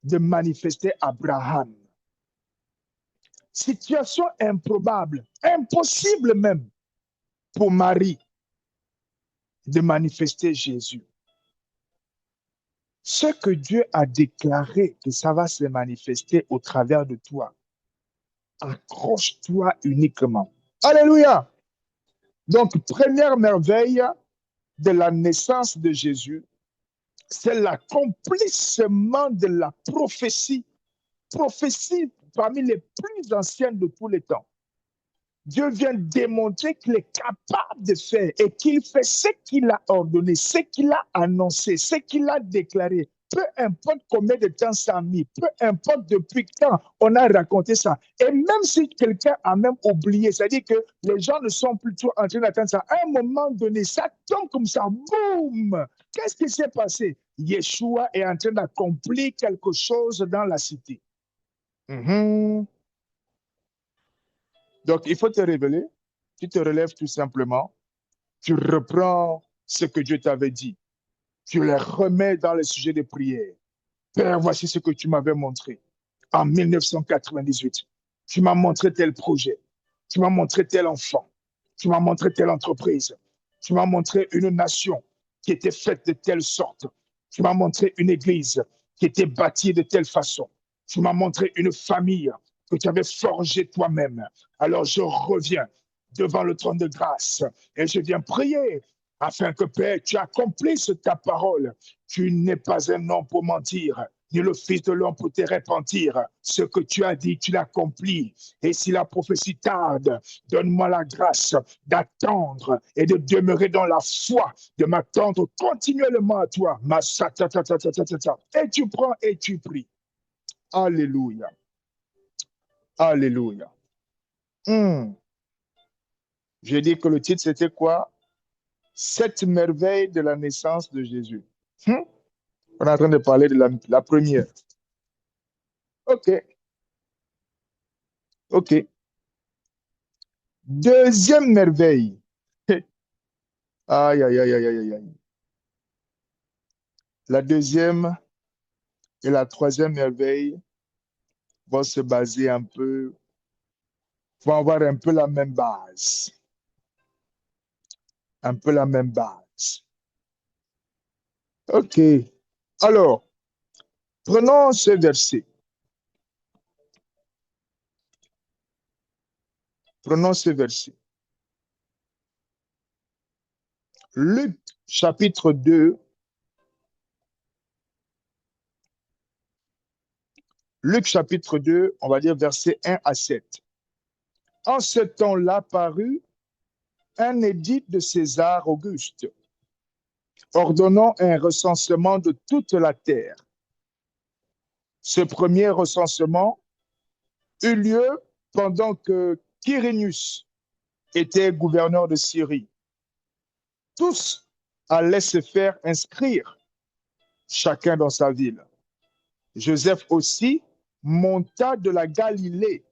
S1: de manifester Abraham. Situation improbable, impossible même pour Marie de manifester Jésus. Ce que Dieu a déclaré que ça va se manifester au travers de toi, accroche-toi uniquement. Alléluia. Donc, première merveille de la naissance de Jésus, c'est l'accomplissement de la prophétie parmi les plus anciennes de tous les temps. Dieu vient démontrer qu'il est capable de faire et qu'il fait ce qu'il a ordonné, ce qu'il a annoncé, ce qu'il a déclaré. Peu importe combien de temps ça a mis, peu importe depuis quand on a raconté ça. Et même si quelqu'un a même oublié, c'est-à-dire que les gens ne sont plus trop en train d'attendre ça. À un moment donné, ça tombe comme ça, boum! Qu'est-ce qui s'est passé? Yeshua est en train d'accomplir quelque chose dans la cité. Mhm. Donc, il faut te révéler. Tu te relèves tout simplement. Tu reprends ce que Dieu t'avait dit. Tu les remets dans le sujet des prières. Père, voici ce que tu m'avais montré en 1998. Tu m'as montré tel projet. Tu m'as montré tel enfant. Tu m'as montré telle entreprise. Tu m'as montré une nation qui était faite de telle sorte. Tu m'as montré une église qui était bâtie de telle façon. Tu m'as montré une famille que tu avais forgée toi-même. Alors je reviens devant le trône de grâce et je viens prier afin que, Père, tu accomplisses ta parole. Tu n'es pas un homme pour mentir, ni le Fils de l'homme pour te repentir. Ce que tu as dit, tu l'accomplis. Et si la prophétie tarde, donne-moi la grâce d'attendre et de demeurer dans la foi, de m'attendre continuellement à toi. Et tu prends et tu pries. Alléluia. Alléluia. Hmm. J'ai dit que le titre, c'était quoi? Sept merveilles de la naissance de Jésus. Hmm. On est en train de parler de la première. OK, OK. Deuxième merveille. Aïe, aïe, aïe, aïe, aïe, aïe. La deuxième et la troisième merveille vont se baser un peu, vont avoir un peu la même base. Un peu la même base. OK. Alors, prenons ce verset. Prenons ce verset. Luc chapitre 2. Luc chapitre 2, on va dire versets 1 à 7. En ce temps-là parut un édit de César Auguste, ordonnant un recensement de toute la terre. Ce premier recensement eut lieu pendant que Quirinius était gouverneur de Syrie. Tous allaient se faire inscrire, chacun dans sa ville. Joseph aussi monta de la Galilée,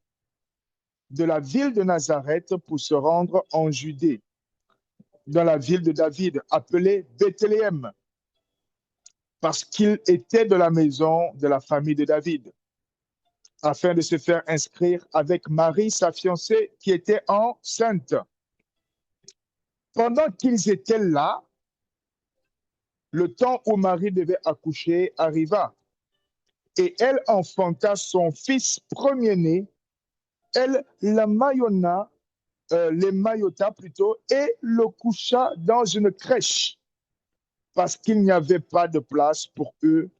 S1: de la ville de Nazareth, pour se rendre en Judée, dans la ville de David, appelée Bethléem, parce qu'il était de la maison de la famille de David, afin de se faire inscrire avec Marie, sa fiancée, qui était enceinte. Pendant qu'ils étaient là, le temps où Marie devait accoucher arriva, et elle enfanta son fils premier-né. Elle les maillota plutôt, et le coucha dans une crèche, parce qu'il n'y avait pas de place pour eux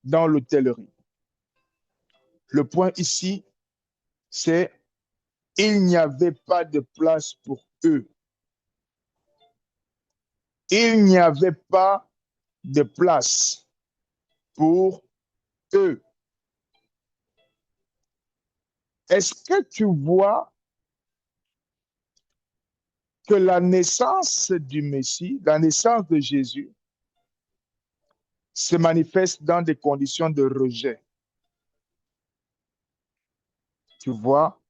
S1: dans l'hôtellerie. Le point ici, c'est il n'y avait pas de place pour eux. Il n'y avait pas de place pour eux. Est-ce que tu vois que la naissance du Messie, la naissance de Jésus, se manifeste dans des conditions de rejet? Tu vois,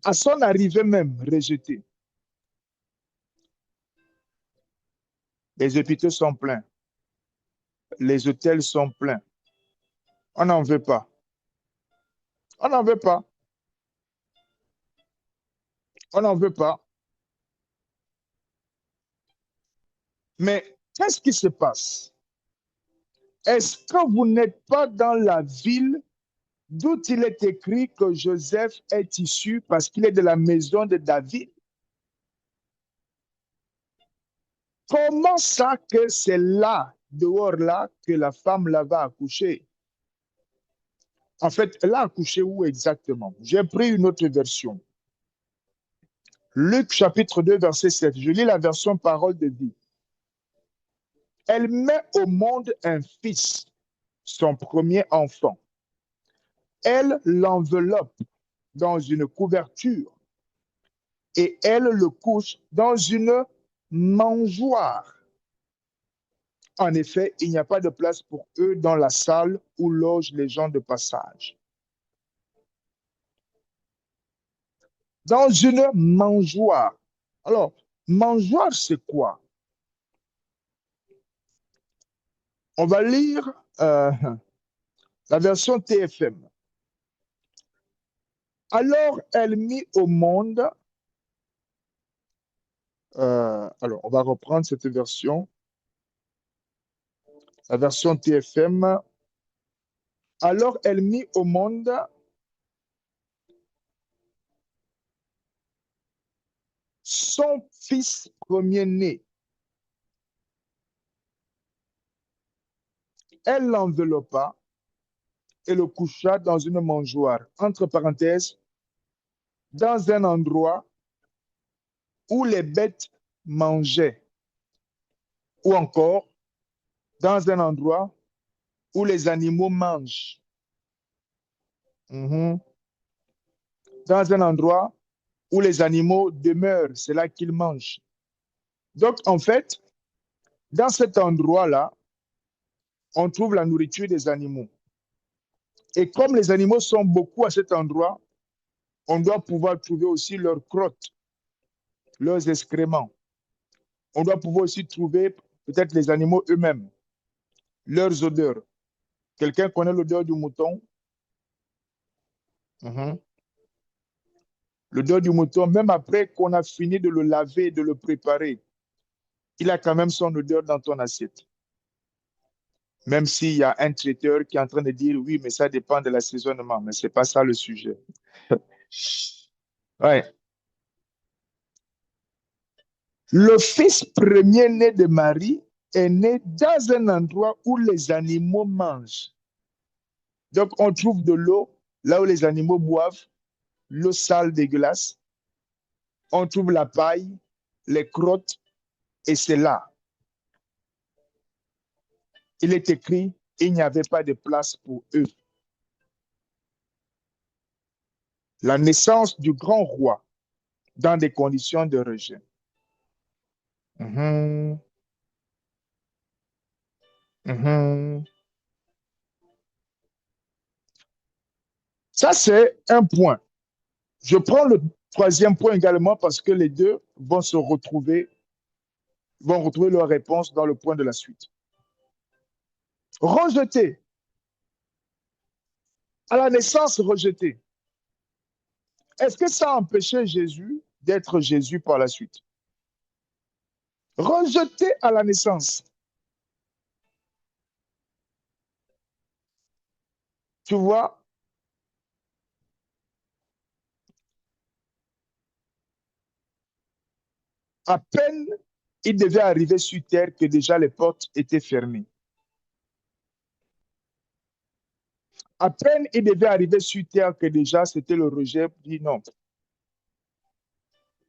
S1: à son arrivée même, rejeté, les hôpitaux sont pleins, les hôtels sont pleins. On n'en veut pas. On n'en veut pas. On n'en veut pas. Mais qu'est-ce qui se passe? Est-ce que vous n'êtes pas dans la ville d'où il est écrit que Joseph est issu parce qu'il est de la maison de David? Comment ça que c'est là, dehors là, que la femme là va accoucher? En fait, elle a accouché où exactement? J'ai pris une autre version. Luc chapitre 2, verset 7. Je lis la version parole de vie. Elle met au monde un fils, son premier enfant. Elle l'enveloppe dans une couverture et elle le couche dans une mangeoire. En effet, il n'y a pas de place pour eux dans la salle où logent les gens de passage. Dans une mangeoire. Alors, mangeoire, c'est quoi? On va lire la version TFM. Alors, elle mit au monde, alors on va reprendre cette version, la version TFM. Alors, elle mit au monde son fils premier-né. Elle l'enveloppa et le coucha dans une mangeoire, entre parenthèses, dans un endroit où les bêtes mangeaient, ou encore dans un endroit où les animaux mangent. Mhm. dans un endroit où les animaux demeurent, c'est là qu'ils mangent. Donc, en fait, dans cet endroit-là, on trouve la nourriture des animaux. Et comme les animaux sont beaucoup à cet endroit, on doit pouvoir trouver aussi leurs crottes, leurs excréments. On doit pouvoir aussi trouver peut-être les animaux eux-mêmes, leurs odeurs. Quelqu'un connaît l'odeur du mouton? Mhm. L'odeur du mouton, même après qu'on a fini de le laver, de le préparer, il a quand même son odeur dans ton assiette. Même s'il y a un traiteur qui est en train de dire oui, mais ça dépend de l'assaisonnement, mais ce n'est pas ça le sujet. Ouais. Le fils premier-né de Marie est né dans un endroit où les animaux mangent. Donc, on trouve de l'eau là où les animaux boivent, l'eau sale dégueulasse. On trouve la paille, les crottes, et c'est là. Il est écrit, il n'y avait pas de place pour eux. La naissance du grand roi dans des conditions de rejet. Mhm, mhm. Ça, c'est un point. Je prends le troisième point également parce que les deux vont se retrouver, vont retrouver leur réponse dans le point de la suite. Rejeté. À la naissance, rejeté. Est-ce que ça a empêché Jésus d'être Jésus par la suite? Rejeté à la naissance. Tu vois, à peine il devait arriver sur terre que déjà les portes étaient fermées. À peine il devait arriver sur terre que déjà c'était le rejet. Dit non,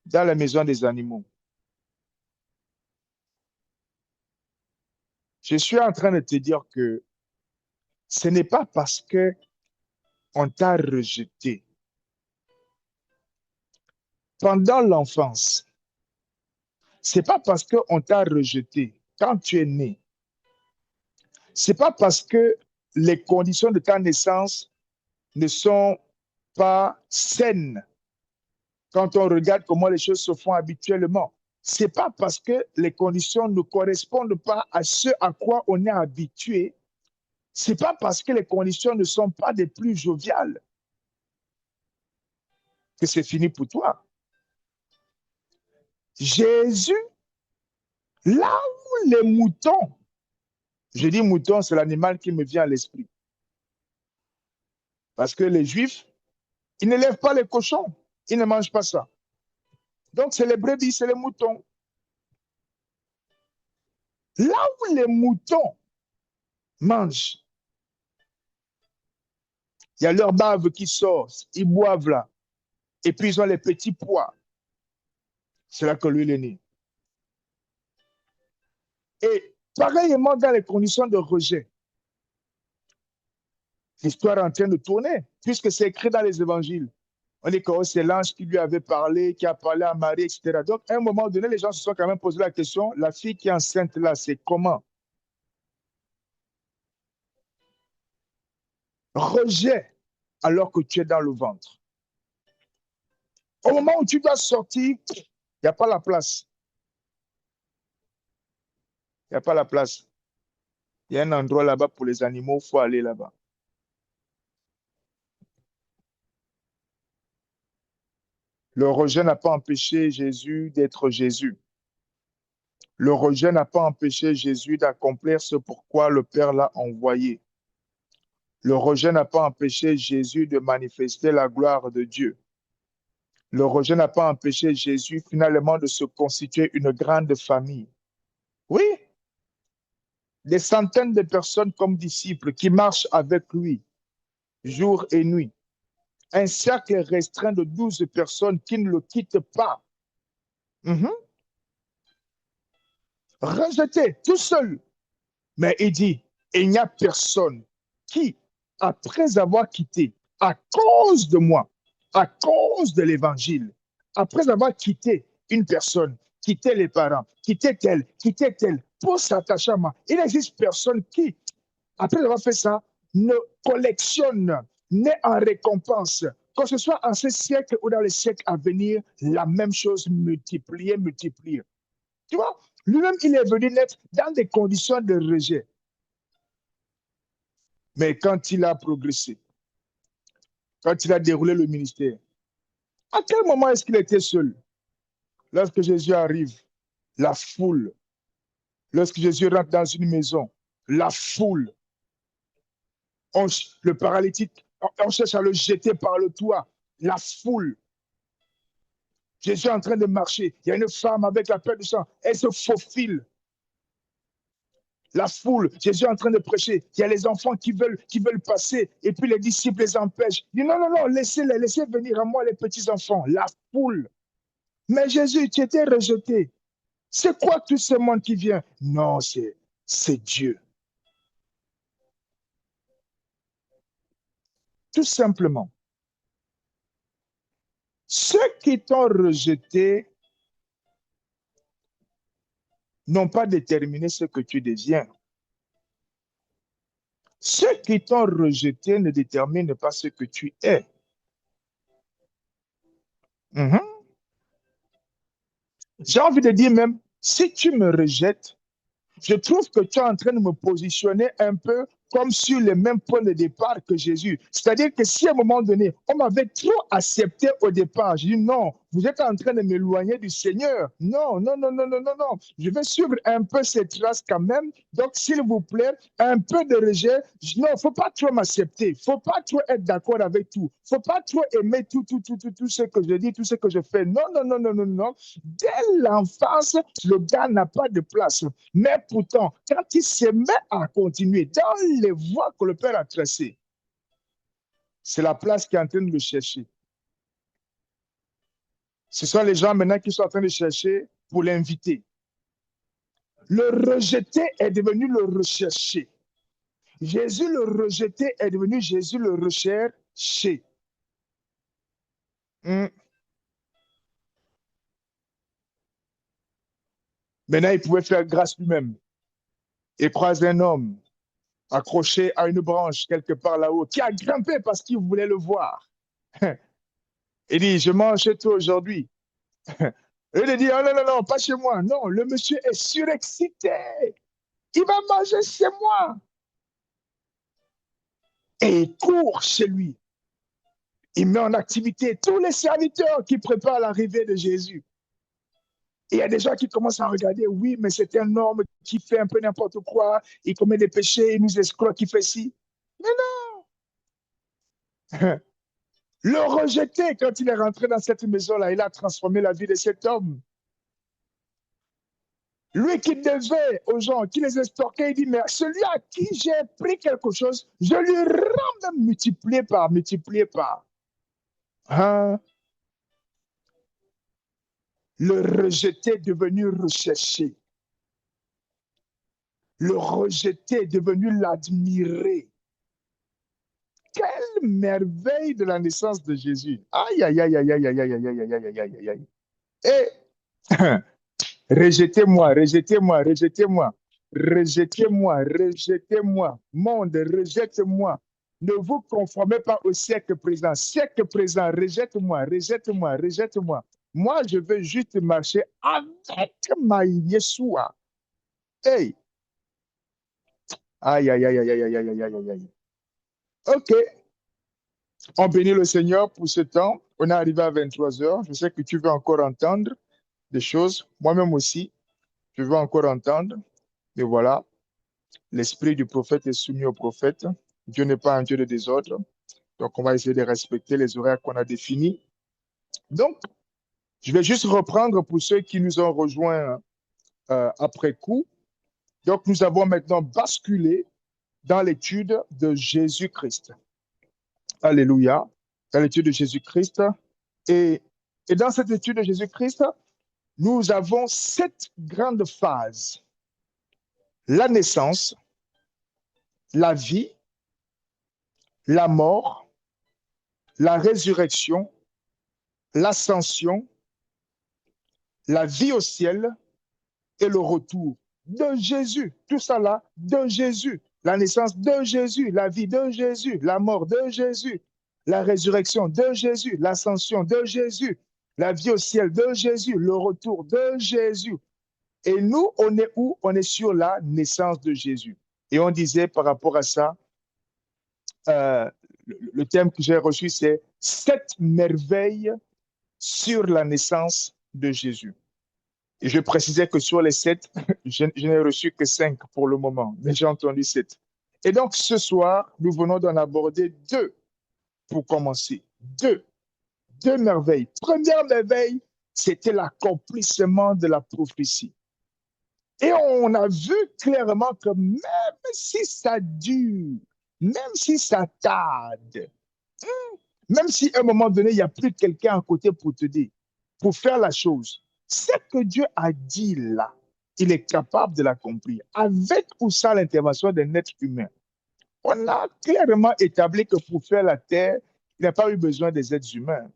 S1: dans la maison des animaux. Je suis en train de te dire que ce n'est pas parce que on t'a rejeté pendant l'enfance. C'est pas parce qu'on t'a rejeté quand tu es né. C'est pas parce que les conditions de ta naissance ne sont pas saines quand on regarde comment les choses se font habituellement. C'est pas parce que les conditions ne correspondent pas à ce à quoi on est habitué. C'est pas parce que les conditions ne sont pas des plus joviales que c'est fini pour toi. Jésus, là où les moutons, je dis mouton, c'est l'animal qui me vient à l'esprit. Parce que les Juifs, ils ne lèvent pas les cochons. Ils ne mangent pas ça. Donc, c'est les brebis, c'est les moutons. Là où les moutons mangent, il y a leur bave qui sort, ils boivent là. Et puis, ils ont les petits pois. C'est là que lui, il est né. Et pareillement, dans les conditions de rejet, l'histoire est en train de tourner, puisque c'est écrit dans les évangiles. On dit que c'est l'ange qui lui avait parlé, qui a parlé à Marie, etc. Donc, à un moment donné, les gens se sont quand même posé la question, la fille qui est enceinte là, c'est comment? Rejet alors que tu es dans le ventre. Au moment où tu dois sortir, il n'y a pas la place. Il n'y a pas la place. Il y a un endroit là-bas pour les animaux, il faut aller là-bas. Le rejet n'a pas empêché Jésus d'être Jésus. Le rejet n'a pas empêché Jésus d'accomplir ce pourquoi le Père l'a envoyé. Le rejet n'a pas empêché Jésus de manifester la gloire de Dieu. Le rejet n'a pas empêché Jésus finalement de se constituer une grande famille. Oui, des centaines de personnes comme disciples qui marchent avec lui jour et nuit. Un cercle restreint de 12 personnes qui ne le quittent pas. Mhm. Rejeté, tout seul. Mais il dit, il n'y a personne qui, après avoir quitté, à cause de moi, à cause de l'évangile, après avoir quitté une personne, quitté les parents, quitté tel, pour s'attacher à moi, il n'existe personne qui, après avoir fait ça, ne collectionne, n'est en récompense, que ce soit en ce siècle ou dans les siècles à venir, la même chose multipliée, multipliée. Tu vois, lui-même, il est venu naître dans des conditions de rejet. Mais quand il a progressé, quand il a déroulé le ministère, à quel moment est-ce qu'il était seul? Lorsque Jésus arrive, la foule. Lorsque Jésus rentre dans une maison, la foule. On, le paralytique, on cherche à le jeter par le toit. La foule. Jésus est en train de marcher. Il y a une femme avec la peur du sang. Elle se faufile. La foule, Jésus est en train de prêcher. Il y a les enfants qui veulent passer. Et puis les disciples les empêchent. Il dit non, non, non, laissez-les, laissez venir à moi les petits-enfants. La foule. Mais Jésus, tu étais rejeté. C'est quoi tout ce monde qui vient? Non, c'est Dieu. Tout simplement. Ceux qui t'ont rejeté n'ont pas déterminé ce que tu deviens. Ceux qui t'ont rejeté ne déterminent pas ce que tu es. J'ai envie de dire même, si tu me rejettes, je trouve que tu es en train de me positionner un peu comme sur le même point de départ que Jésus. C'est-à-dire que si à un moment donné, on m'avait trop accepté au départ, je dis non, vous êtes en train de m'éloigner du Seigneur. Non, non, non, non, non, non, non. Je vais suivre un peu ces traces quand même. Donc, s'il vous plaît, un peu de rejet. Non, il ne faut pas trop m'accepter. Il ne faut pas trop être d'accord avec tout. Il ne faut pas trop aimer tout ce que je dis, tout ce que je fais. Non, non, non, non, non, non. Dès l'enfance, le gars n'a pas de place. Mais pourtant, quand il se met à continuer dans les voies que le Père a tracées, c'est la place qui est en train de le chercher. Ce sont les gens maintenant qui sont en train de chercher pour l'inviter. Le rejeté est devenu le recherché. Jésus le rejeté est devenu Jésus le recherché. Maintenant, il pouvait faire grâce lui-même. Et croise un homme accroché à une branche quelque part là-haut qui a grimpé parce qu'il voulait le voir. Il dit, je mange chez toi aujourd'hui. Et il dit, oh non, non, non, pas chez moi. Non, le monsieur est surexcité. Il va manger chez moi. Et il court chez lui. Il met en activité tous les serviteurs qui préparent l'arrivée de Jésus. Et il y a des gens qui commencent à regarder, oui, mais c'est un homme qui fait un peu n'importe quoi, il commet des péchés, il nous escroque, il fait ci. Mais non! Le rejeter, quand il est rentré dans cette maison-là, il a transformé la vie de cet homme. Lui qui devait aux gens, qui les estorquait, il dit, mais celui à qui j'ai pris quelque chose, je lui rends même multiplié par, multiplié par. Hein? Le rejeté est devenu recherché. Le rejeté est devenu l'admiré. Quelle merveille de la naissance de Jésus. Aïe, aïe, aïe, aïe, aïe, aïe, aïe, aïe, aïe, aïe, aïe, aïe, aïe. Et rejetez-moi, rejetez-moi, rejetez-moi, rejetez-moi, rejetez-moi. Monde, rejette-moi. Ne vous conformez pas au siècle présent. Siècle présent, rejette-moi, rejette-moi, rejette-moi. Moi, je veux juste marcher avec ma Yeshua. Hey! Aïe, aïe, aïe, aïe, aïe, aïe, aïe, aïe, aïe, aïe. OK. On bénit le Seigneur pour ce temps. On est arrivé à 23 heures. Je sais que tu veux encore entendre des choses. Moi-même aussi, je veux encore entendre. Mais voilà, l'esprit du prophète est soumis au prophète. Dieu n'est pas un Dieu de désordre. Donc, on va essayer de respecter les horaires qu'on a définis. Donc, je vais juste reprendre pour ceux qui nous ont rejoints après coup. Donc, nous avons maintenant basculé dans l'étude de Jésus-Christ. Alléluia. Dans l'étude de Jésus-Christ. Et, et dans cette étude de Jésus-Christ, nous avons 7 grandes phases. La naissance, la vie, la mort, la résurrection l'ascension, la vie au ciel et le retour de Jésus. Tout ça là, de Jésus. La naissance de Jésus, la vie de Jésus, la mort de Jésus, la résurrection de Jésus, l'ascension de Jésus, la vie au ciel de Jésus, le retour de Jésus. Et nous, on est où? On est sur la naissance de Jésus. Et on disait par rapport à ça, le thème que j'ai reçu, c'est 7 merveilles sur la naissance de Jésus. Et je précisais que sur les 7, je n'ai reçu que 5 pour le moment, mais j'ai entendu 7. Et donc ce soir, nous venons d'en aborder 2 pour commencer. 2. 2 merveilles. Première merveille, c'était l'accomplissement de la prophétie. Et on a vu clairement que même si ça dure, même si ça tarde, même si à un moment donné, il n'y a plus quelqu'un à côté pour te dire, pour faire la chose, ce que Dieu a dit là, il est capable de l'accomplir, avec ou sans l'intervention d'un être humain. On a clairement établi que pour faire la terre, il n'a pas eu besoin des êtres humains.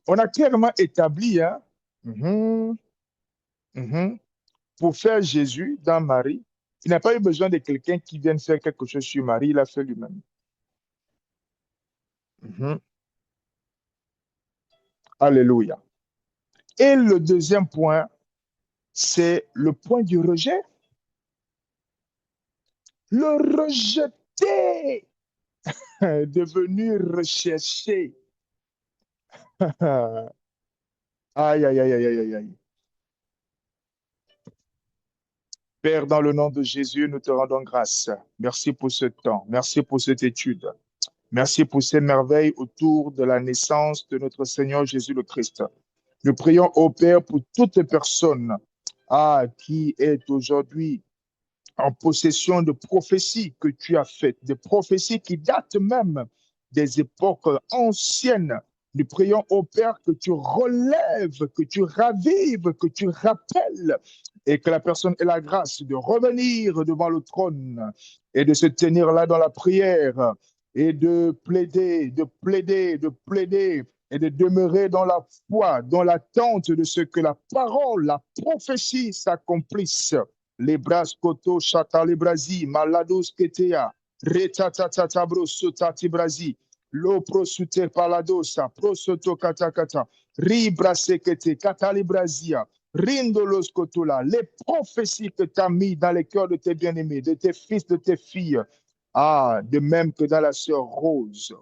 S1: On a clairement établi, hein, mm-hmm, mm-hmm, pour faire Jésus dans Marie, il n'a pas eu besoin de quelqu'un qui vienne faire quelque chose sur Marie, il a fait lui-même. Mm-hmm. Alléluia. Et le deuxième point, c'est le point du rejet. Le rejeter, devenu recherché. Aïe, aïe, aïe, aïe, aïe, aïe. Père, dans le nom de Jésus, nous te rendons grâce. Merci pour ce temps. Merci pour cette étude. Merci pour ces merveilles autour de la naissance de notre Seigneur Jésus le Christ. Nous prions au Père pour toute personne qui est aujourd'hui en possession de prophéties que tu as faites, des prophéties qui datent même des époques anciennes. Nous prions au Père que tu relèves, que tu ravives, que tu rappelles et que la personne ait la grâce de revenir devant le trône et de se tenir là dans la prière et de plaider, de plaider, de plaider et de demeurer dans la foi, dans l'attente de ce que la parole, la prophétie s'accomplisse. Les bras koto chata les brasi, malados ketea, retatata brosotati brasi, lo prosute paladosa, prosoto katakata, ribrase kete, katali brasia, rindolos kotola, les prophéties que tu as mis dans les cœurs de tes bien-aimés, de tes fils, de tes filles. De même que dans la sœur Rose,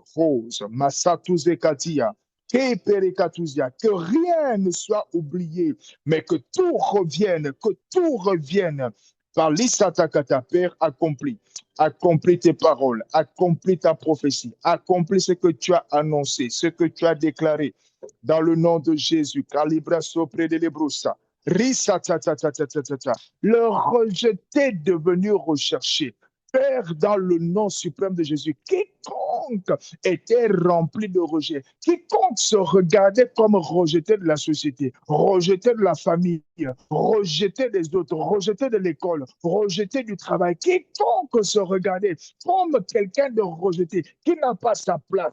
S1: Massatouze Katia, que rien ne soit oublié, mais que tout revienne par l'Issatakata, Père, accompli. Accomplis tes paroles, accomplis ta prophétie, accomplis ce que tu as annoncé, ce que tu as déclaré. Dans le nom de Jésus, Calibra sopre de lebroussa, le rejeté devenu recherché. Père, dans le nom suprême de Jésus, quiconque était rempli de rejet, quiconque se regardait comme rejeté de la société, rejeté de la famille, rejeté des autres, rejeté de l'école, rejeté du travail, quiconque se regardait comme quelqu'un de rejeté, qui n'a pas sa place,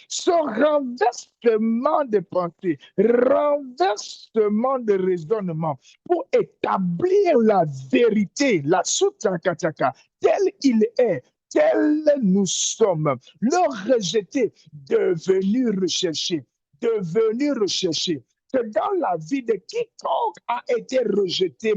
S1: ce renversement de pensée, renversement de raisonnement, pour établir la vérité, la Sutakataka, tel il est, tel nous sommes, le rejeté, devenu recherché, devenu recherché. Que dans la vie de quiconque a été rejeté,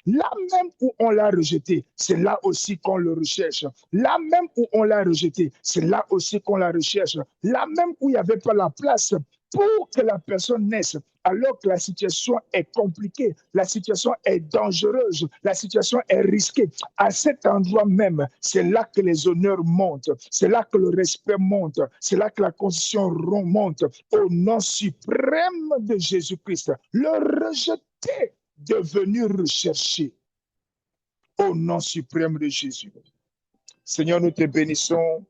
S1: là même où on l'a rejeté, c'est là aussi qu'on le recherche. Là même où on l'a rejeté, c'est là aussi qu'on la recherche. Là même où il n'y avait pas la place pour que la personne naisse, alors que la situation est compliquée, la situation est dangereuse, la situation est risquée. À cet endroit même, c'est là que les honneurs montent, c'est là que le respect monte, c'est là que la constitution monte. Au nom suprême de Jésus-Christ, le rejeté devenu recherché. Au nom suprême de Jésus. Seigneur, nous te bénissons.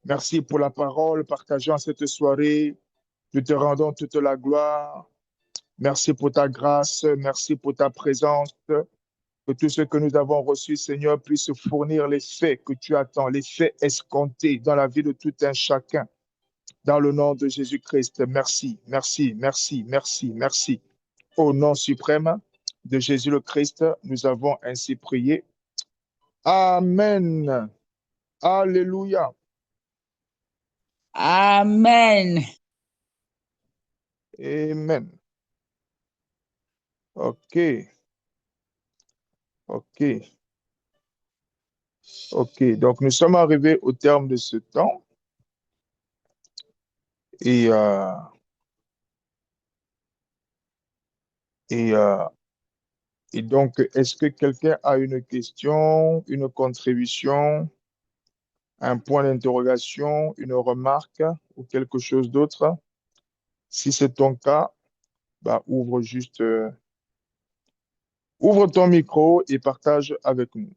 S1: Merci pour la parole partagée en cette soirée. Nous te rendons toute la gloire. Merci pour ta grâce. Merci pour ta présence. Que tout ce que nous avons reçu, Seigneur, puisse fournir les faits que tu attends, les faits escomptés dans la vie de tout un chacun. Dans le nom de Jésus-Christ, merci, merci, merci, merci, merci. Au nom suprême de Jésus le Christ, nous avons ainsi prié. Amen. Alléluia.
S2: Amen.
S1: Amen. OK. OK. OK. Donc, nous sommes arrivés au terme de ce temps. Et, euh, et, euh, et donc, est-ce que quelqu'un a une question, une contribution, un point d'interrogation, une remarque ou quelque chose d'autre? Si c'est ton cas, bah, ouvre ton micro et partage avec nous.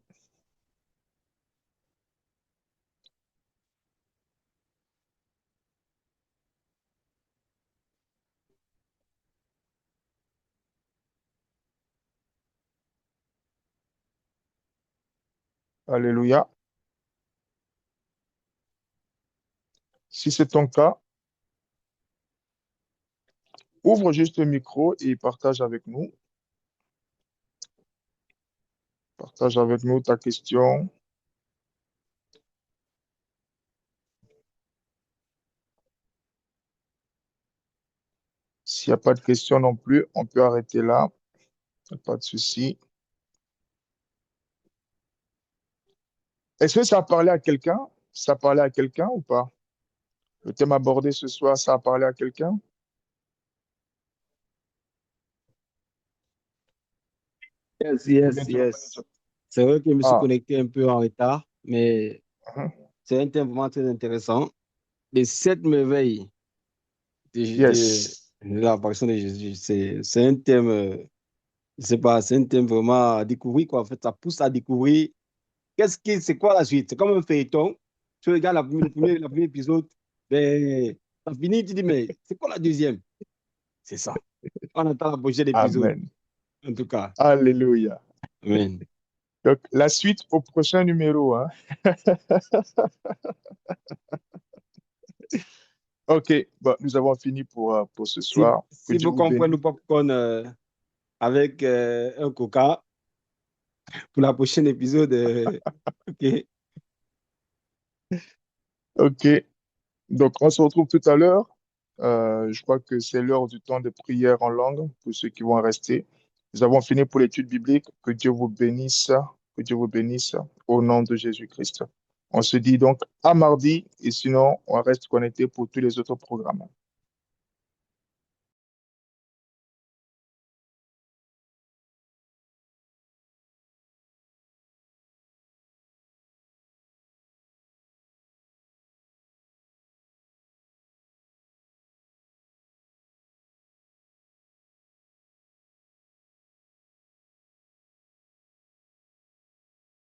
S1: Alléluia. Si c'est ton cas, ouvre juste le micro et partage avec nous. Partage avec nous ta question. S'il n'y a pas de question non plus, on peut arrêter là. Pas de souci. Est-ce que ça a parlé à quelqu'un? Ça a parlé à quelqu'un ou pas? Le thème abordé ce soir, ça a parlé à quelqu'un?
S3: Yes,
S1: Ou bien
S3: yes,
S1: tu l'as pas
S3: yes.
S1: déjà?
S3: C'est vrai que je me suis
S1: Ah,
S3: connecté un peu en retard, mais
S1: mhm.
S3: c'est un thème vraiment très intéressant. Les sept merveilles
S1: Yes.
S3: de l'apparition de Jésus, c'est un thème, je sais pas, c'est un thème vraiment à découvrir, quoi. En fait, ça pousse à découvrir c'est quoi la suite? C'est comme un feuilleton. Tu regardes le premier épisode, ben, ça finit, tu dis, mais c'est quoi la deuxième? C'est ça. On attend la prochaine épisode,
S1: Amen.
S3: en tout cas.
S1: Alléluia.
S3: Amen.
S1: Donc, la suite au prochain numéro, hein. OK. Bon, nous avons fini pour ce
S3: Si,
S1: soir. Que
S3: si
S1: Dieu
S3: vous
S1: vous
S3: comprenez le
S1: bénisse.
S3: popcorn avec un coca pour la prochaine épisode, ok.
S1: OK. Donc, on se retrouve tout à l'heure. Je crois que c'est l'heure du temps de prière en langue pour ceux qui vont rester. Nous avons fini pour l'étude biblique. Que Dieu vous bénisse. Que Dieu vous bénisse au nom de Jésus-Christ. On se dit donc à mardi et sinon, on reste connecté pour tous les autres programmes.